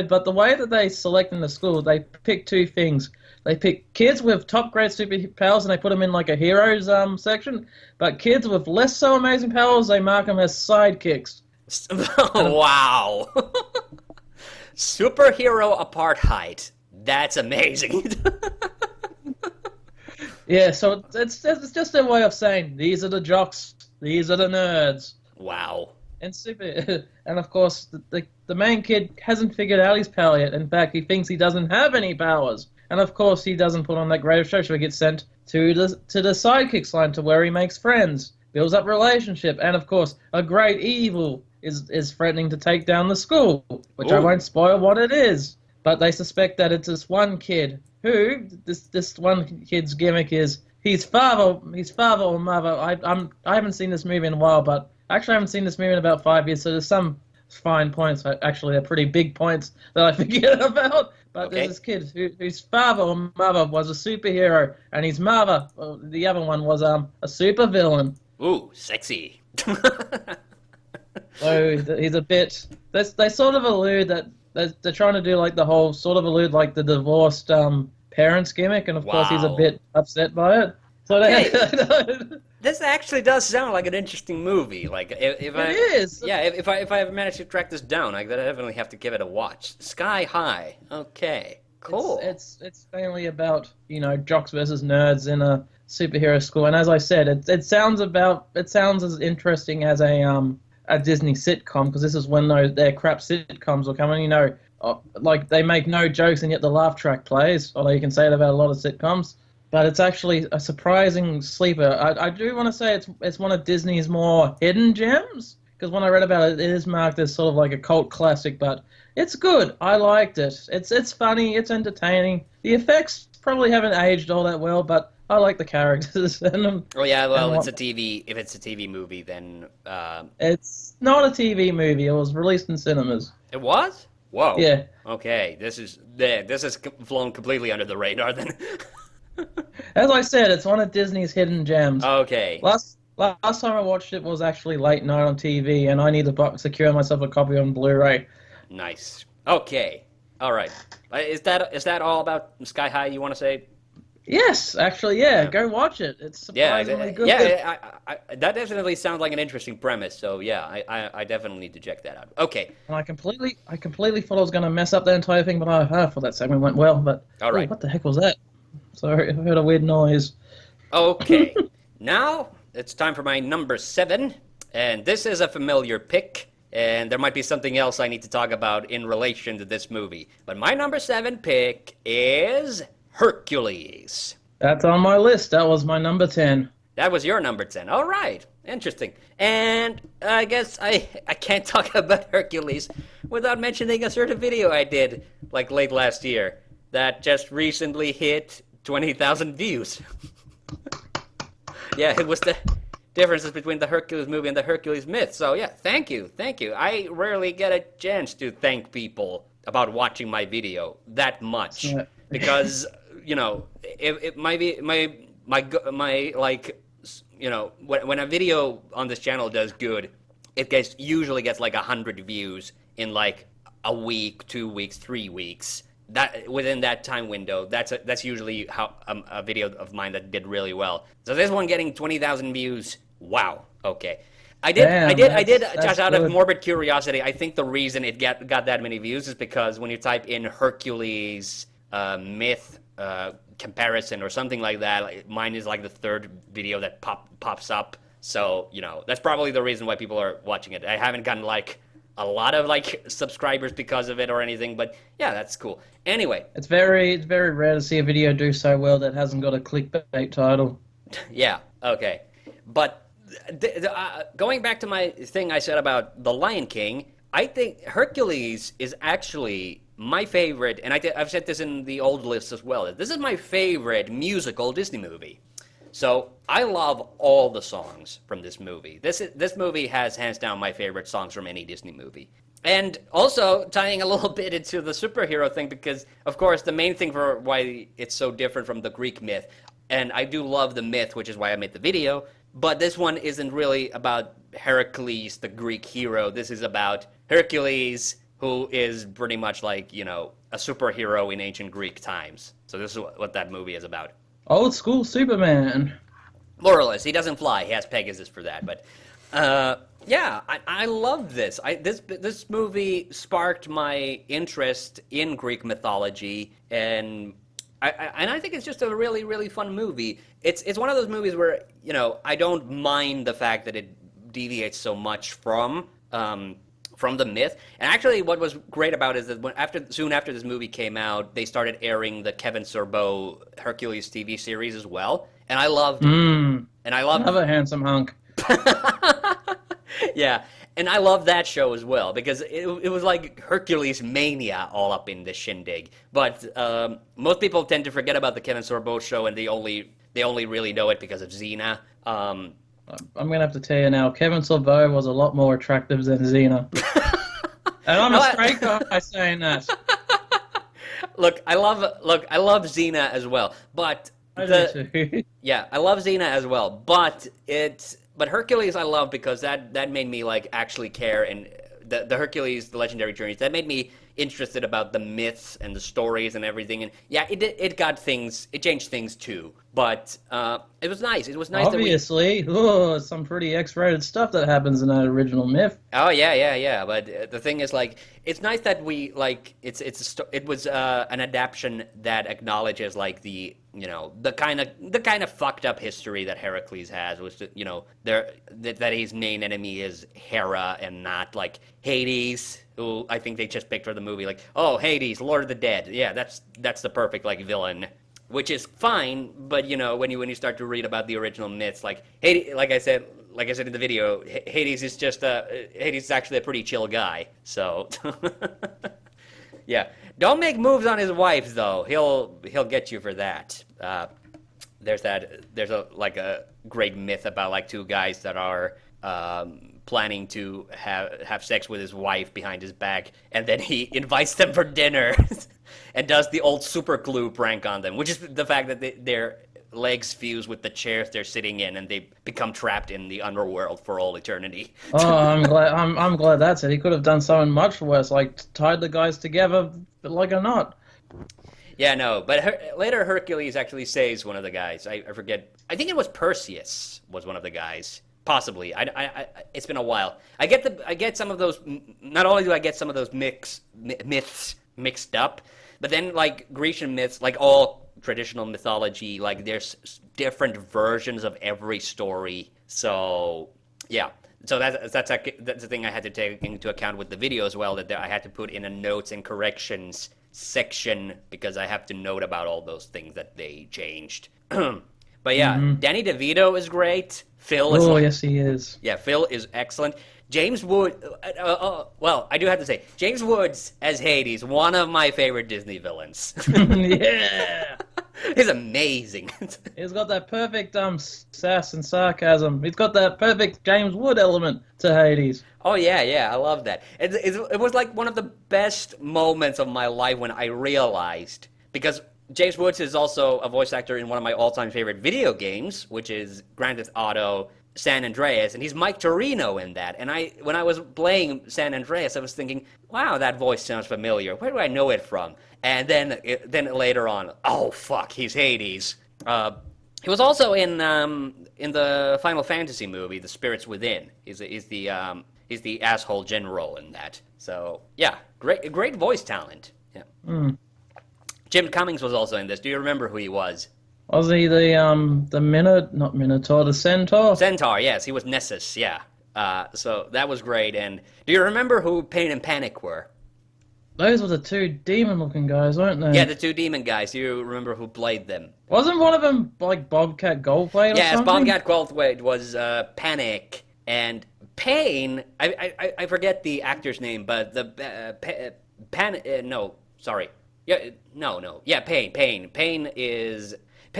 But the way that they select in the school, they pick two things. They pick kids with top grade superpowers and they put them in a heroes section. But kids with less so amazing powers, they mark them as sidekicks. Wow. Superhero apartheid. That's amazing. Yeah, so it's just a way of saying these are the jocks, these are the nerds. Wow. And super, and of course the main kid hasn't figured out his power yet. In fact, he thinks he doesn't have any powers. And of course, he doesn't put on that great show, so he gets sent to the sidekicks line to where he makes friends, builds up relationship, and of course, a great evil is threatening to take down the school, which I Ooh. won't spoil what it is. But they suspect that it's this one kid who this one kid's gimmick is his father or mother. I haven't seen this movie in a while, but actually I haven't seen this movie in about 5 years. So there's some fine points. Actually, they're pretty big points that I forget about. But Okay. there's this kid whose father or mother was a superhero, and his mother, or the other one, was a supervillain. Ooh, sexy. So he's a bit. They sort of allude that they're trying to do like the whole sort of allude like the divorced parents gimmick, and of course he's a Wow. bit upset by it. So they, This actually does sound like an interesting movie. Like if I, it is. yeah, if I ever manage to track this down, I definitely have to give it a watch. Sky High. Okay, cool. It's mainly about jocks versus nerds in a superhero school, and as I said, it sounds as interesting as a Disney sitcom, because this is when their crap sitcoms will come in. Like they make no jokes and yet the laugh track plays. Although you can say it about a lot of sitcoms, but it's actually a surprising sleeper. I do want to say it's one of Disney's more hidden gems, because when I read about it, it is marked as sort of like a cult classic, but it's good. I liked it. It's funny. It's entertaining. The effects probably haven't aged all that well, but I like the characters. Oh yeah, well, and it's a TV. If it's a TV movie, then It's not a TV movie. It was released in cinemas. it was. Whoa. Yeah. Okay, this has flown completely under the radar then. As I said, it's one of Disney's hidden gems. Okay. Last time I watched it was actually late night on TV, and I need to secure myself a copy on Blu-ray. Nice. Okay. All right. Is that all about Sky High you want to say? Yes, actually, yeah. Go watch it. It's Yeah, surprisingly good. yeah. That definitely sounds like an interesting premise. So yeah, I definitely need to check that out. Okay. And I completely thought I was going to mess up the entire thing, but I thought that segment went well. But All right. what the heck was that? Sorry, I heard a weird noise. Okay. Now it's time for my number 7, and this is a familiar pick. And there might be something else I need to talk about in relation to this movie. But my number 7 pick is Hercules. That's on my list. That was my number 10. That was your number 10. All right. Interesting. And I guess I can't talk about Hercules without mentioning a certain video I did like late last year that just recently hit 20,000 views. Yeah, it was the differences between the Hercules movie and the Hercules myth. So yeah, thank you. I rarely get a chance to thank people about watching my video that much, Yeah. because it might be my like when a video on this channel does good, it usually gets like 100 views in like a week, 2 weeks, 3 weeks. That within that time window, that's usually how a video of mine that did really well. So this one getting 20,000 views. Wow. Okay. I did That's just out of good. morbid curiosity. I think the reason it got that many views is because when you type in Hercules myth comparison or something like that, like, mine is like the third video that pops up. So that's probably the reason why people are watching it. I haven't gotten like a lot of like subscribers because of it or anything, but yeah, that's cool. Anyway, It's very rare to see a video do so well that hasn't got a clickbait title. yeah, okay. But going back to my thing I said about The Lion King, I think Hercules is actually my favorite, and I've said this in the old list as well. This is my favorite musical Disney movie. So I love all the songs from this movie. This movie has hands down my favorite songs from any Disney movie. And also tying a little bit into the superhero thing, because of course the main thing for why it's so different from the Greek myth, and I do love the myth, which is why I made the video, but this one isn't really about Hercules, the Greek hero. This is about Hercules, who is pretty much like, a superhero in ancient Greek times. So this is what that movie is about. Old school Superman. More or less. He doesn't fly. He has Pegasus for that. But yeah, I love this. This movie sparked my interest in Greek mythology, and And I think it's just a really, really fun movie. It's one of those movies where, I don't mind the fact that it deviates so much from the myth. And actually, what was great about it is that soon after this movie came out, they started airing the Kevin Sorbo Hercules TV series as well. And I loved Another handsome hunk. Yeah, and I love that show as well because it was like Hercules mania all up in the shindig. But most people tend to forget about the Kevin Sorbo show, and they only really know it because of Xena. I'm gonna have to tell you now, Kevin Sorbo was a lot more attractive than Xena. And I'm a straight guy saying that. Look, I love Xena as well, but I do too. Yeah, I love Xena as well, but Hercules I love because that made me like actually care, and the Hercules, the Legendary Journeys, that made me interested about the myths and the stories and everything. And yeah, it changed things too. But it was nice. It was nice. Obviously, some pretty X-rated stuff that happens in that original myth. Oh yeah. But the thing is, like, it's nice that we like it was an adaptation that acknowledges like the kind of fucked up history that Heracles has, which that his main enemy is Hera and not like Hades, who I think they just picked for the movie, like, oh, Hades, Lord of the Dead. Yeah, that's the perfect like villain. Which is fine, but when you start to read about the original myths, like Hades, like I said in the video, Hades is actually a pretty chill guy. So yeah, don't make moves on his wife though. He'll get you for that. There's a great myth about like two guys that are planning to have sex with his wife behind his back, and then he invites them for dinner. And does the old super glue prank on them, which is the fact that their legs fuse with the chairs they're sitting in, and they become trapped in the underworld for all eternity. Oh, I'm glad that's it. He could have done something much worse, like tied the guys together like a knot. Yeah, no, but later Hercules actually saves one of the guys. I forget. I think it was Perseus was one of the guys. Possibly. It's been a while. I get some of those. Not only do I get some of those myths mixed up, but then like Grecian myths, like all traditional mythology, like there's different versions of every story. So yeah, so that's the thing I had to take into account with the video as well. That I had to put in a notes and corrections section because I have to note about all those things that they changed. But yeah, Danny DeVito is great. Phil is yes, he is. Yeah, Phil is excellent. James Wood, well, I do have to say, James Woods as Hades, one of my favorite Disney villains. Yeah! He's amazing. He's got that perfect sass and sarcasm. He's got that perfect James Wood element to Hades. Oh, yeah, I love that. It was like one of the best moments of my life when I realized, because James Woods is also a voice actor in one of my all-time favorite video games, which is Grand Theft Auto San Andreas, and he's Mike Torino in that. And when I was playing San Andreas, I was thinking, wow, that voice sounds familiar. Where do I know it from? And then later on, oh fuck, he's Hades. He was also in the Final Fantasy movie, The Spirits Within. He's the asshole general in that. So yeah, great voice talent. Yeah. Jim Cummings was also in this. Do you remember who he was? Was he the Minotaur, the Centaur? Centaur, yes, he was Nessus, yeah. So that was great. And do you remember who Pain and Panic were? Those were the two demon-looking guys, weren't they? Yeah, the two demon guys. Do you remember who played them? Wasn't one of them like Bobcat Goldthwait or yes, something? Yes, Bobcat Goldthwait was Panic. And Pain, I forget the actor's name, but the no, sorry. Yeah, no. Yeah, Pain. Pain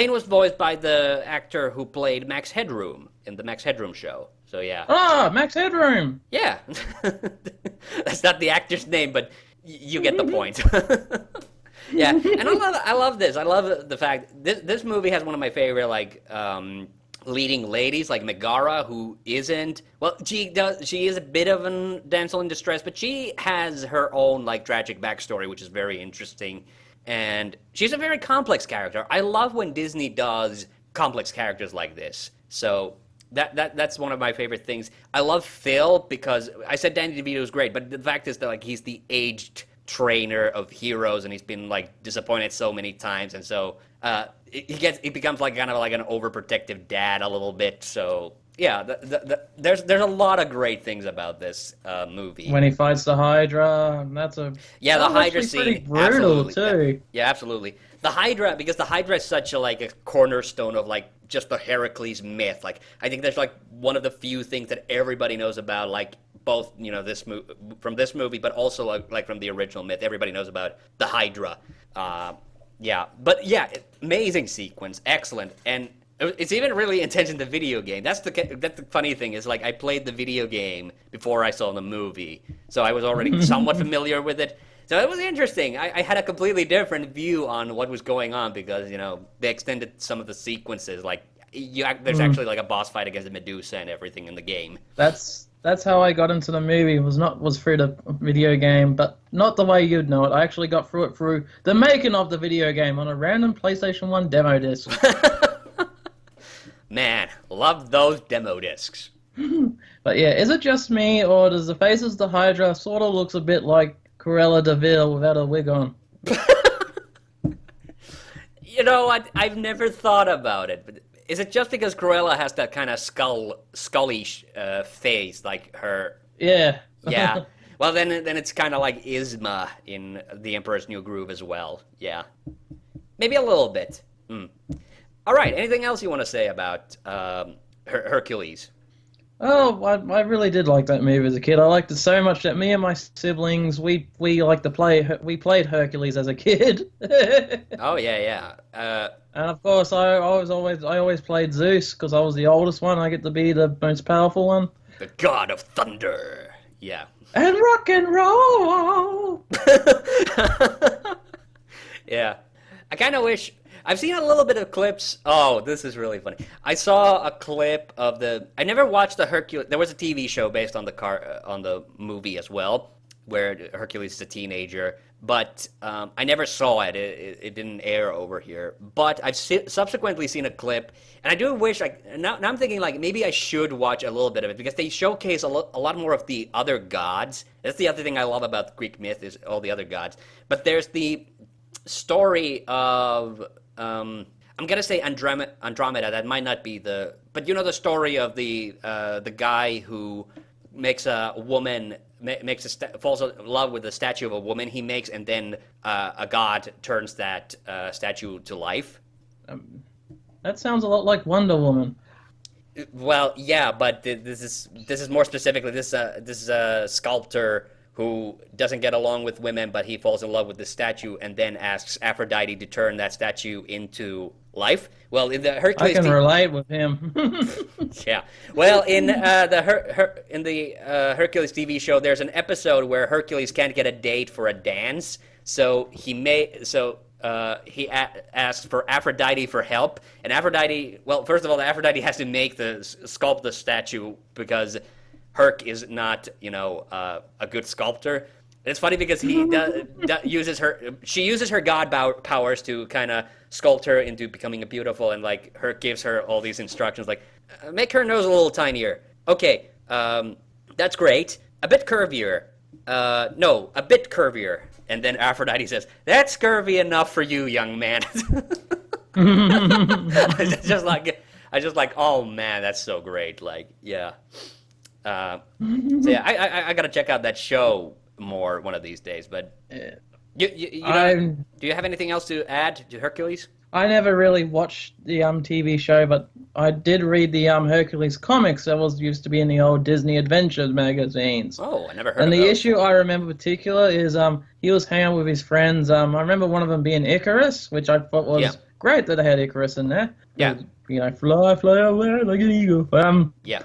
was voiced by the actor who played Max Headroom in the Max Headroom show. So yeah. Ah, Max Headroom. Yeah. That's not the actor's name, but you get the point. Yeah, and I love this. I love the fact this movie has one of my favorite leading ladies, like Megara, who isn't. Well, she is a bit of a damsel in distress, but she has her own tragic backstory, which is very interesting. And she's a very complex character. I love when Disney does complex characters like this. So that's one of my favorite things. I love Phil because I said Danny DeVito is great, but the fact is that he's the aged trainer of heroes, and he's been like disappointed so many times, and so he becomes like kind of like an overprotective dad a little bit. So yeah, there's a lot of great things about this movie. When he fights the Hydra, the Hydra scene, pretty brutal too. Yeah, absolutely. The Hydra, because the Hydra is such a cornerstone of like just the Hercules myth. Like I think that's like one of the few things that everybody knows about, like both from this movie, but also like from the original myth. Everybody knows about the Hydra. Amazing sequence, excellent, and it's even really intense in the video game. That's the funny thing is, like, I played the video game before I saw the movie, so I was already somewhat familiar with it. So it was interesting. I had a completely different view on what was going on because, they extended some of the sequences. Like, there's actually like a boss fight against the Medusa and everything in the game. That's how I got into the movie. Was through the video game, but not the way you'd know it. I actually got through it through the making of the video game on a random PlayStation 1 demo disc. Man, love those demo discs. But yeah, is it just me, or does the faces of the Hydra sort of looks a bit like Cruella de Vil without a wig on? You know what? I've never thought about it, but is it just because Cruella has that kind of scully face, like her? Yeah. Yeah. Well, then it's kind of like Isma in The Emperor's New Groove as well. Yeah. Maybe a little bit. All right. Anything else you want to say about Hercules? Oh, I really did like that movie as a kid. I liked it so much that me and my siblings, we liked to play. We played Hercules as a kid. Oh yeah. And of course, I always played Zeus because I was the oldest one. I get to be the most powerful one. The god of thunder. Yeah. And rock and roll. Yeah. I kind of wish. I've seen a little bit of clips. Oh, this is really funny. I saw a clip of I never watched the Hercules. There was a TV show based on the movie as well, where Hercules is a teenager. But I never saw it. It didn't air over here. But I've subsequently seen a clip, and I do wish. Now I'm thinking like maybe I should watch a little bit of it because they showcase a lot more of the other gods. That's the other thing I love about Greek myth is all the other gods. But there's the story of. I'm gonna say Andromeda. That might not be but the story of the guy who makes a woman falls in love with the statue of a woman he makes, and then a god turns that statue to life. That sounds a lot like Wonder Woman. Well, yeah, but this is more specifically this is a sculptor who doesn't get along with women, but he falls in love with the statue and then asks Aphrodite to turn that statue into life. Well, in the Hercules, I can relate with him. Yeah. Well, in the Hercules TV show, there's an episode where Hercules can't get a date for a dance, so he asks for Aphrodite for help, and Aphrodite. Well, first of all, Aphrodite has to sculpt the statue because Herc is not, a good sculptor. And it's funny because he she uses her god powers to kind of sculpt her into becoming beautiful, and like Herc gives her all these instructions, like make her nose a little tinier. Okay, that's great. A bit curvier. No, a bit curvier. And then Aphrodite says, "That's curvy enough for you, young man." I just like, oh man, that's so great. Like, yeah. So yeah, I gotta check out that show more one of these days. But do you have anything else to add to Hercules? I never really watched the TV show, but I did read the Hercules comics that used to be in the old Disney Adventures magazines. Oh, I never heard. And of the those. issue I remember particular is he was hanging out with his friends. I remember one of them being Icarus, which I thought was great that they had Icarus in there. Yeah. Fly away like an eagle. Yeah.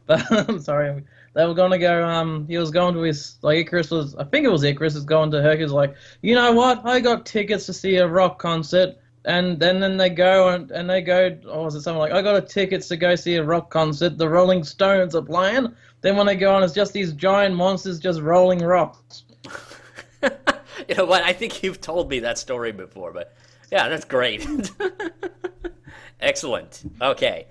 But I'm sorry, they were gonna go. He was going to his Icarus was. I think it was Icarus is going to Hercules. Like, you know what? I got tickets to see a rock concert, and then they go and they go. Or was it something like I got tickets to go see a rock concert? The Rolling Stones are playing. Then when they go on, it's just these giant monsters just rolling rocks. You know what? I think you've told me that story before, but yeah, that's great. Excellent. Okay.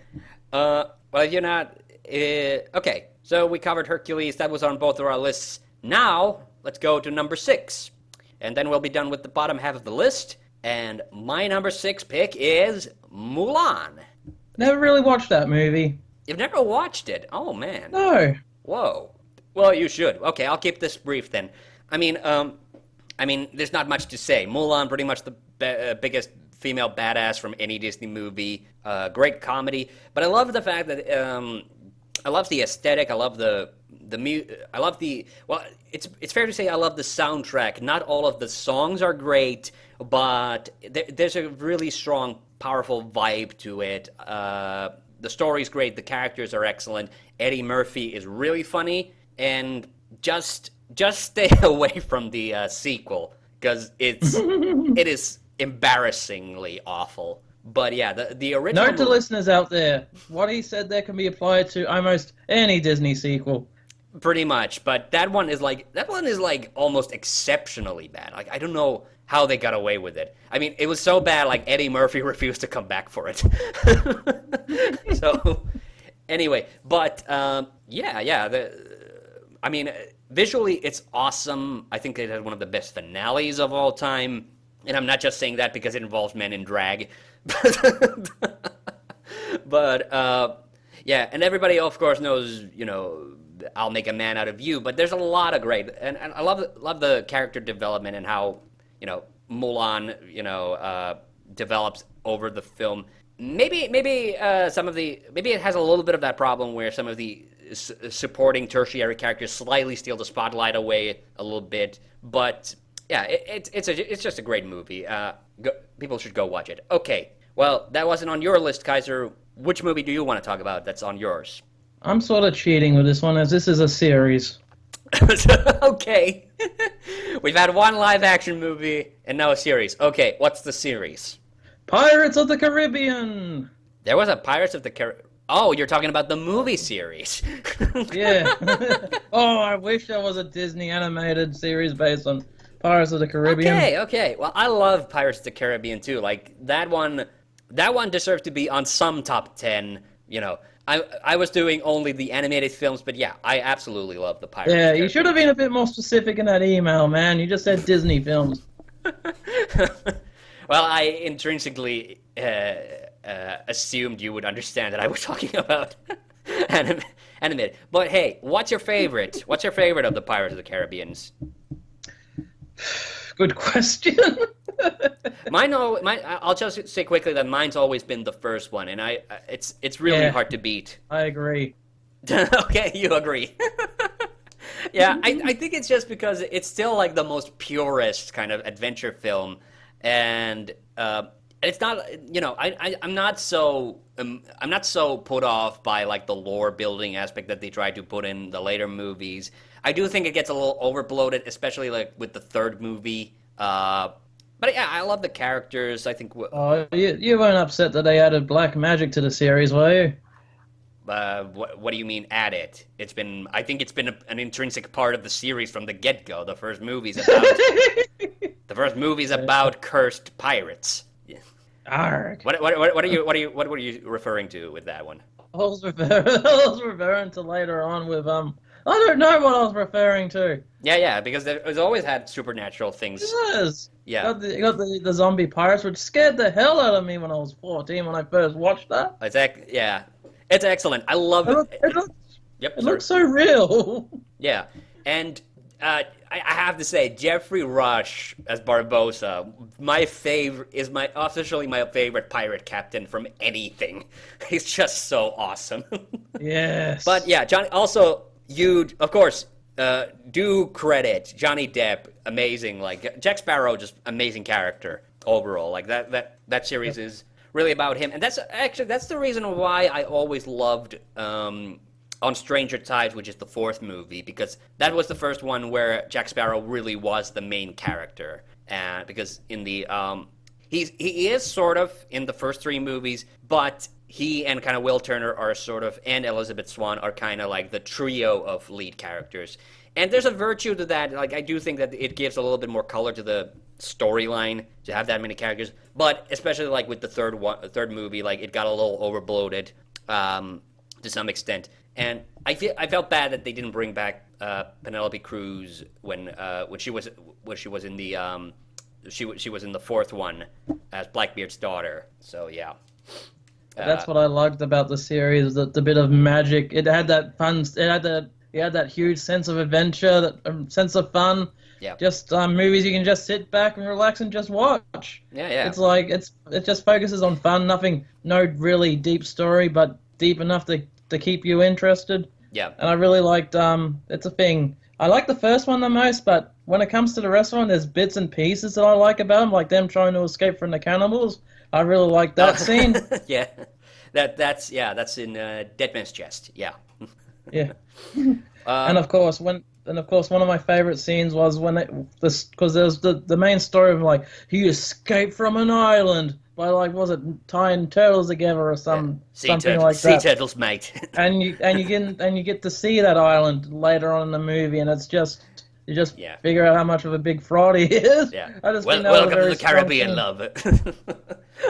Well, if you're not. Okay, so we covered Hercules. That was on both of our lists. Now, let's go to number 6. And then we'll be done with the bottom half of the list. And my number 6 pick is Mulan. Never really watched that movie. You've never watched it? Oh, man. No. Whoa. Well, you should. Okay, I'll keep this brief then. I mean, there's not much to say. Mulan, pretty much the biggest female badass from any Disney movie. Great comedy. But I love the fact that I love the aesthetic. I love well, it's fair to say I love the soundtrack. Not all of the songs are great, but there's a really strong, powerful vibe to it. The story's great. The characters are excellent. Eddie Murphy is really funny, and just stay away from the sequel because it is embarrassingly awful. But yeah, the original. Note to listeners out there: what he said there can be applied to almost any Disney sequel. Pretty much, but that one is like almost exceptionally bad. Like I don't know how they got away with it. I mean, it was so bad like Eddie Murphy refused to come back for it. So anyway, but visually it's awesome. I think it had one of the best finales of all time, and I'm not just saying that because it involves men in drag. But yeah, and everybody of course knows, I'll Make a Man Out of You, but there's a lot of great, and I love the character development and how, Mulan, develops over the film. Maybe it has a little bit of that problem where some of the supporting tertiary characters slightly steal the spotlight away a little bit, but yeah, it's just a great movie. People should go watch it. Okay, well, that wasn't on your list, Kaiser. Which movie do you want to talk about that's on yours? I'm sort of cheating with this one, as this is a series. Okay. We've had one live-action movie and now a series. Okay, what's the series? Pirates of the Caribbean! There was a Pirates of the Caribbean. Oh, you're talking about the movie series. Yeah. Oh, I wish there was a Disney animated series based on Pirates of the Caribbean. Okay. Well, I love Pirates of the Caribbean too. Like that one deserves to be on some top 10, I was doing only the animated films, but yeah, I absolutely love the Pirates. Yeah, you should have been a bit more specific in that email, man. You just said Disney films. Well, I intrinsically assumed you would understand that I was talking about animated. But hey, what's your favorite? What's your favorite of the Pirates of the Caribbeans? Good question. I'll just say quickly that mine's always been the first one, and it's really hard to beat. I agree. Okay, you agree. Yeah, I think it's just because it's still like the most purest kind of adventure film, and it's not, I'm not so put off by like the lore building aspect that they tried to put in the later movies. I do think it gets a little overbloated, especially like with the third movie. But yeah, I love the characters. I think. You weren't upset that they added black magic to the series, were you? What do you mean added? I think it's been an intrinsic part of the series from the get-go. The first movie's about cursed pirates. Yeah. Arg. What were you referring to with that one? I was referring to later on with I don't know what I was referring to. Yeah, because there's always had supernatural things. Yes. Yeah. You got the zombie pirates, which scared the hell out of me when I was 14 when I first watched that. It's excellent. I love it. It looks so real. Yeah, and I have to say, Jeffrey Rush as Barbossa, officially my favorite pirate captain from anything. He's just so awesome. Yes. But yeah, Johnny. Also, you of course do credit Johnny Depp. Amazing, like Jack Sparrow, just amazing character overall. Like that series is really about him, and that's the reason why I always loved On Stranger Tides, which is the fourth movie, because that was the first one where Jack Sparrow really was the main character, and because in the he is sort of in the first three movies, but he and kind of Will Turner are sort of, and Elizabeth Swann are kind of like the trio of lead characters. And there's a virtue to that. Like, I do think that it gives a little bit more color to the storyline to have that many characters. But especially like with the third movie, like it got a little overbloated to some extent. And I felt bad that they didn't bring back Penelope Cruz when she was in the she was in the fourth one as Blackbeard's daughter. So yeah. That's what I liked about the series, the bit of magic. It had that fun. It had that huge sense of adventure, that sense of fun. Yeah. Just movies you can just sit back and relax and just watch. Yeah. It's like it just focuses on fun. No really deep story, but deep enough to keep you interested. Yeah. And I really liked it's a thing. I like the first one the most, but when it comes to the rest of them, there's bits and pieces that I like about them, like them trying to escape from the cannibals. I really like that scene. Yeah. That's in Dead Man's Chest. Yeah. Yeah. And of course one of my favorite scenes was because there was the main story of like he escaped from an island by was it tying turtles together or something like that. Sea turtles, mate. and you get to see that island later on in the movie, and it's just you just figure out how much of a big fraud he is. Yeah. I just Welcome to the Caribbean, love.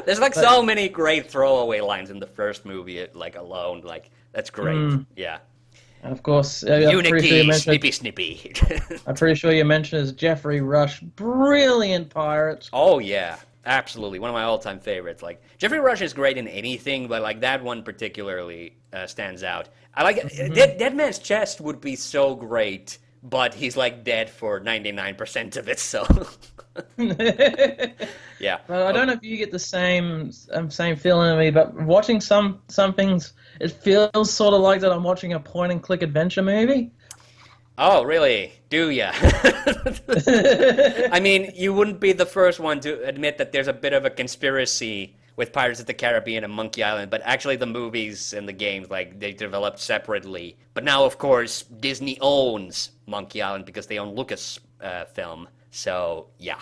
There's so many great throwaway lines in the first movie, alone. That's great. Yeah. And of course, Unity, snippy. I'm pretty sure you mentioned is Jeffrey Rush, brilliant pirate. Oh yeah, absolutely, one of my all-time favorites. Jeffrey Rush is great in anything, but that one particularly stands out. I like it. Dead Man's Chest would be so great, but he's dead for 99% of it. So yeah. I don't know if you get the same feeling of me, but watching some things, it feels sort of like that I'm watching a point-and-click adventure movie. Oh, really? Do ya? I mean, you wouldn't be the first one to admit that there's a bit of a conspiracy with Pirates of the Caribbean and Monkey Island, but actually the movies and the games, they developed separately. But now, of course, Disney owns Monkey Island because they own Lucasfilm. So, yeah.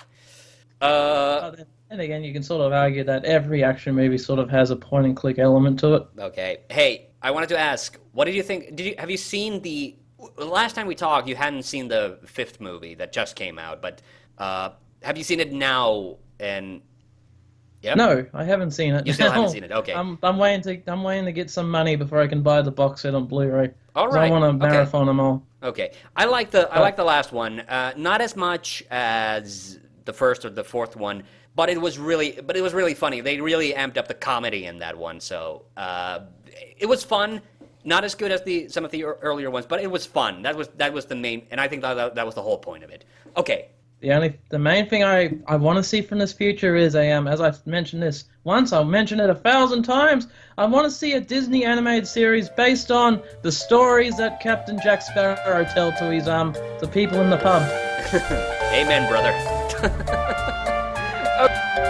And again, you can sort of argue that every action movie sort of has a point-and-click element to it. Okay. Hey, I wanted to ask, what did you think? Have you seen the last time we talked? You hadn't seen the fifth movie that just came out, but have you seen it now? And yeah, no, I haven't seen it. You still haven't seen it? Okay. I'm waiting to get some money before I can buy the box set on Blu-ray. All right. I want to marathon them all. Okay. I like the last one. Not as much as the first or the fourth one. But it was really funny. They really amped up the comedy in that one, so it was fun. Not as good as some of the earlier ones, but it was fun. That was the main, and I think that was the whole point of it. Okay. The main thing I want to see from this future is as I've mentioned this once, I'll mention it 1,000 times. I want to see a Disney animated series based on the stories that Captain Jack Sparrow tell to his the people in the pub. Amen, brother. Okay.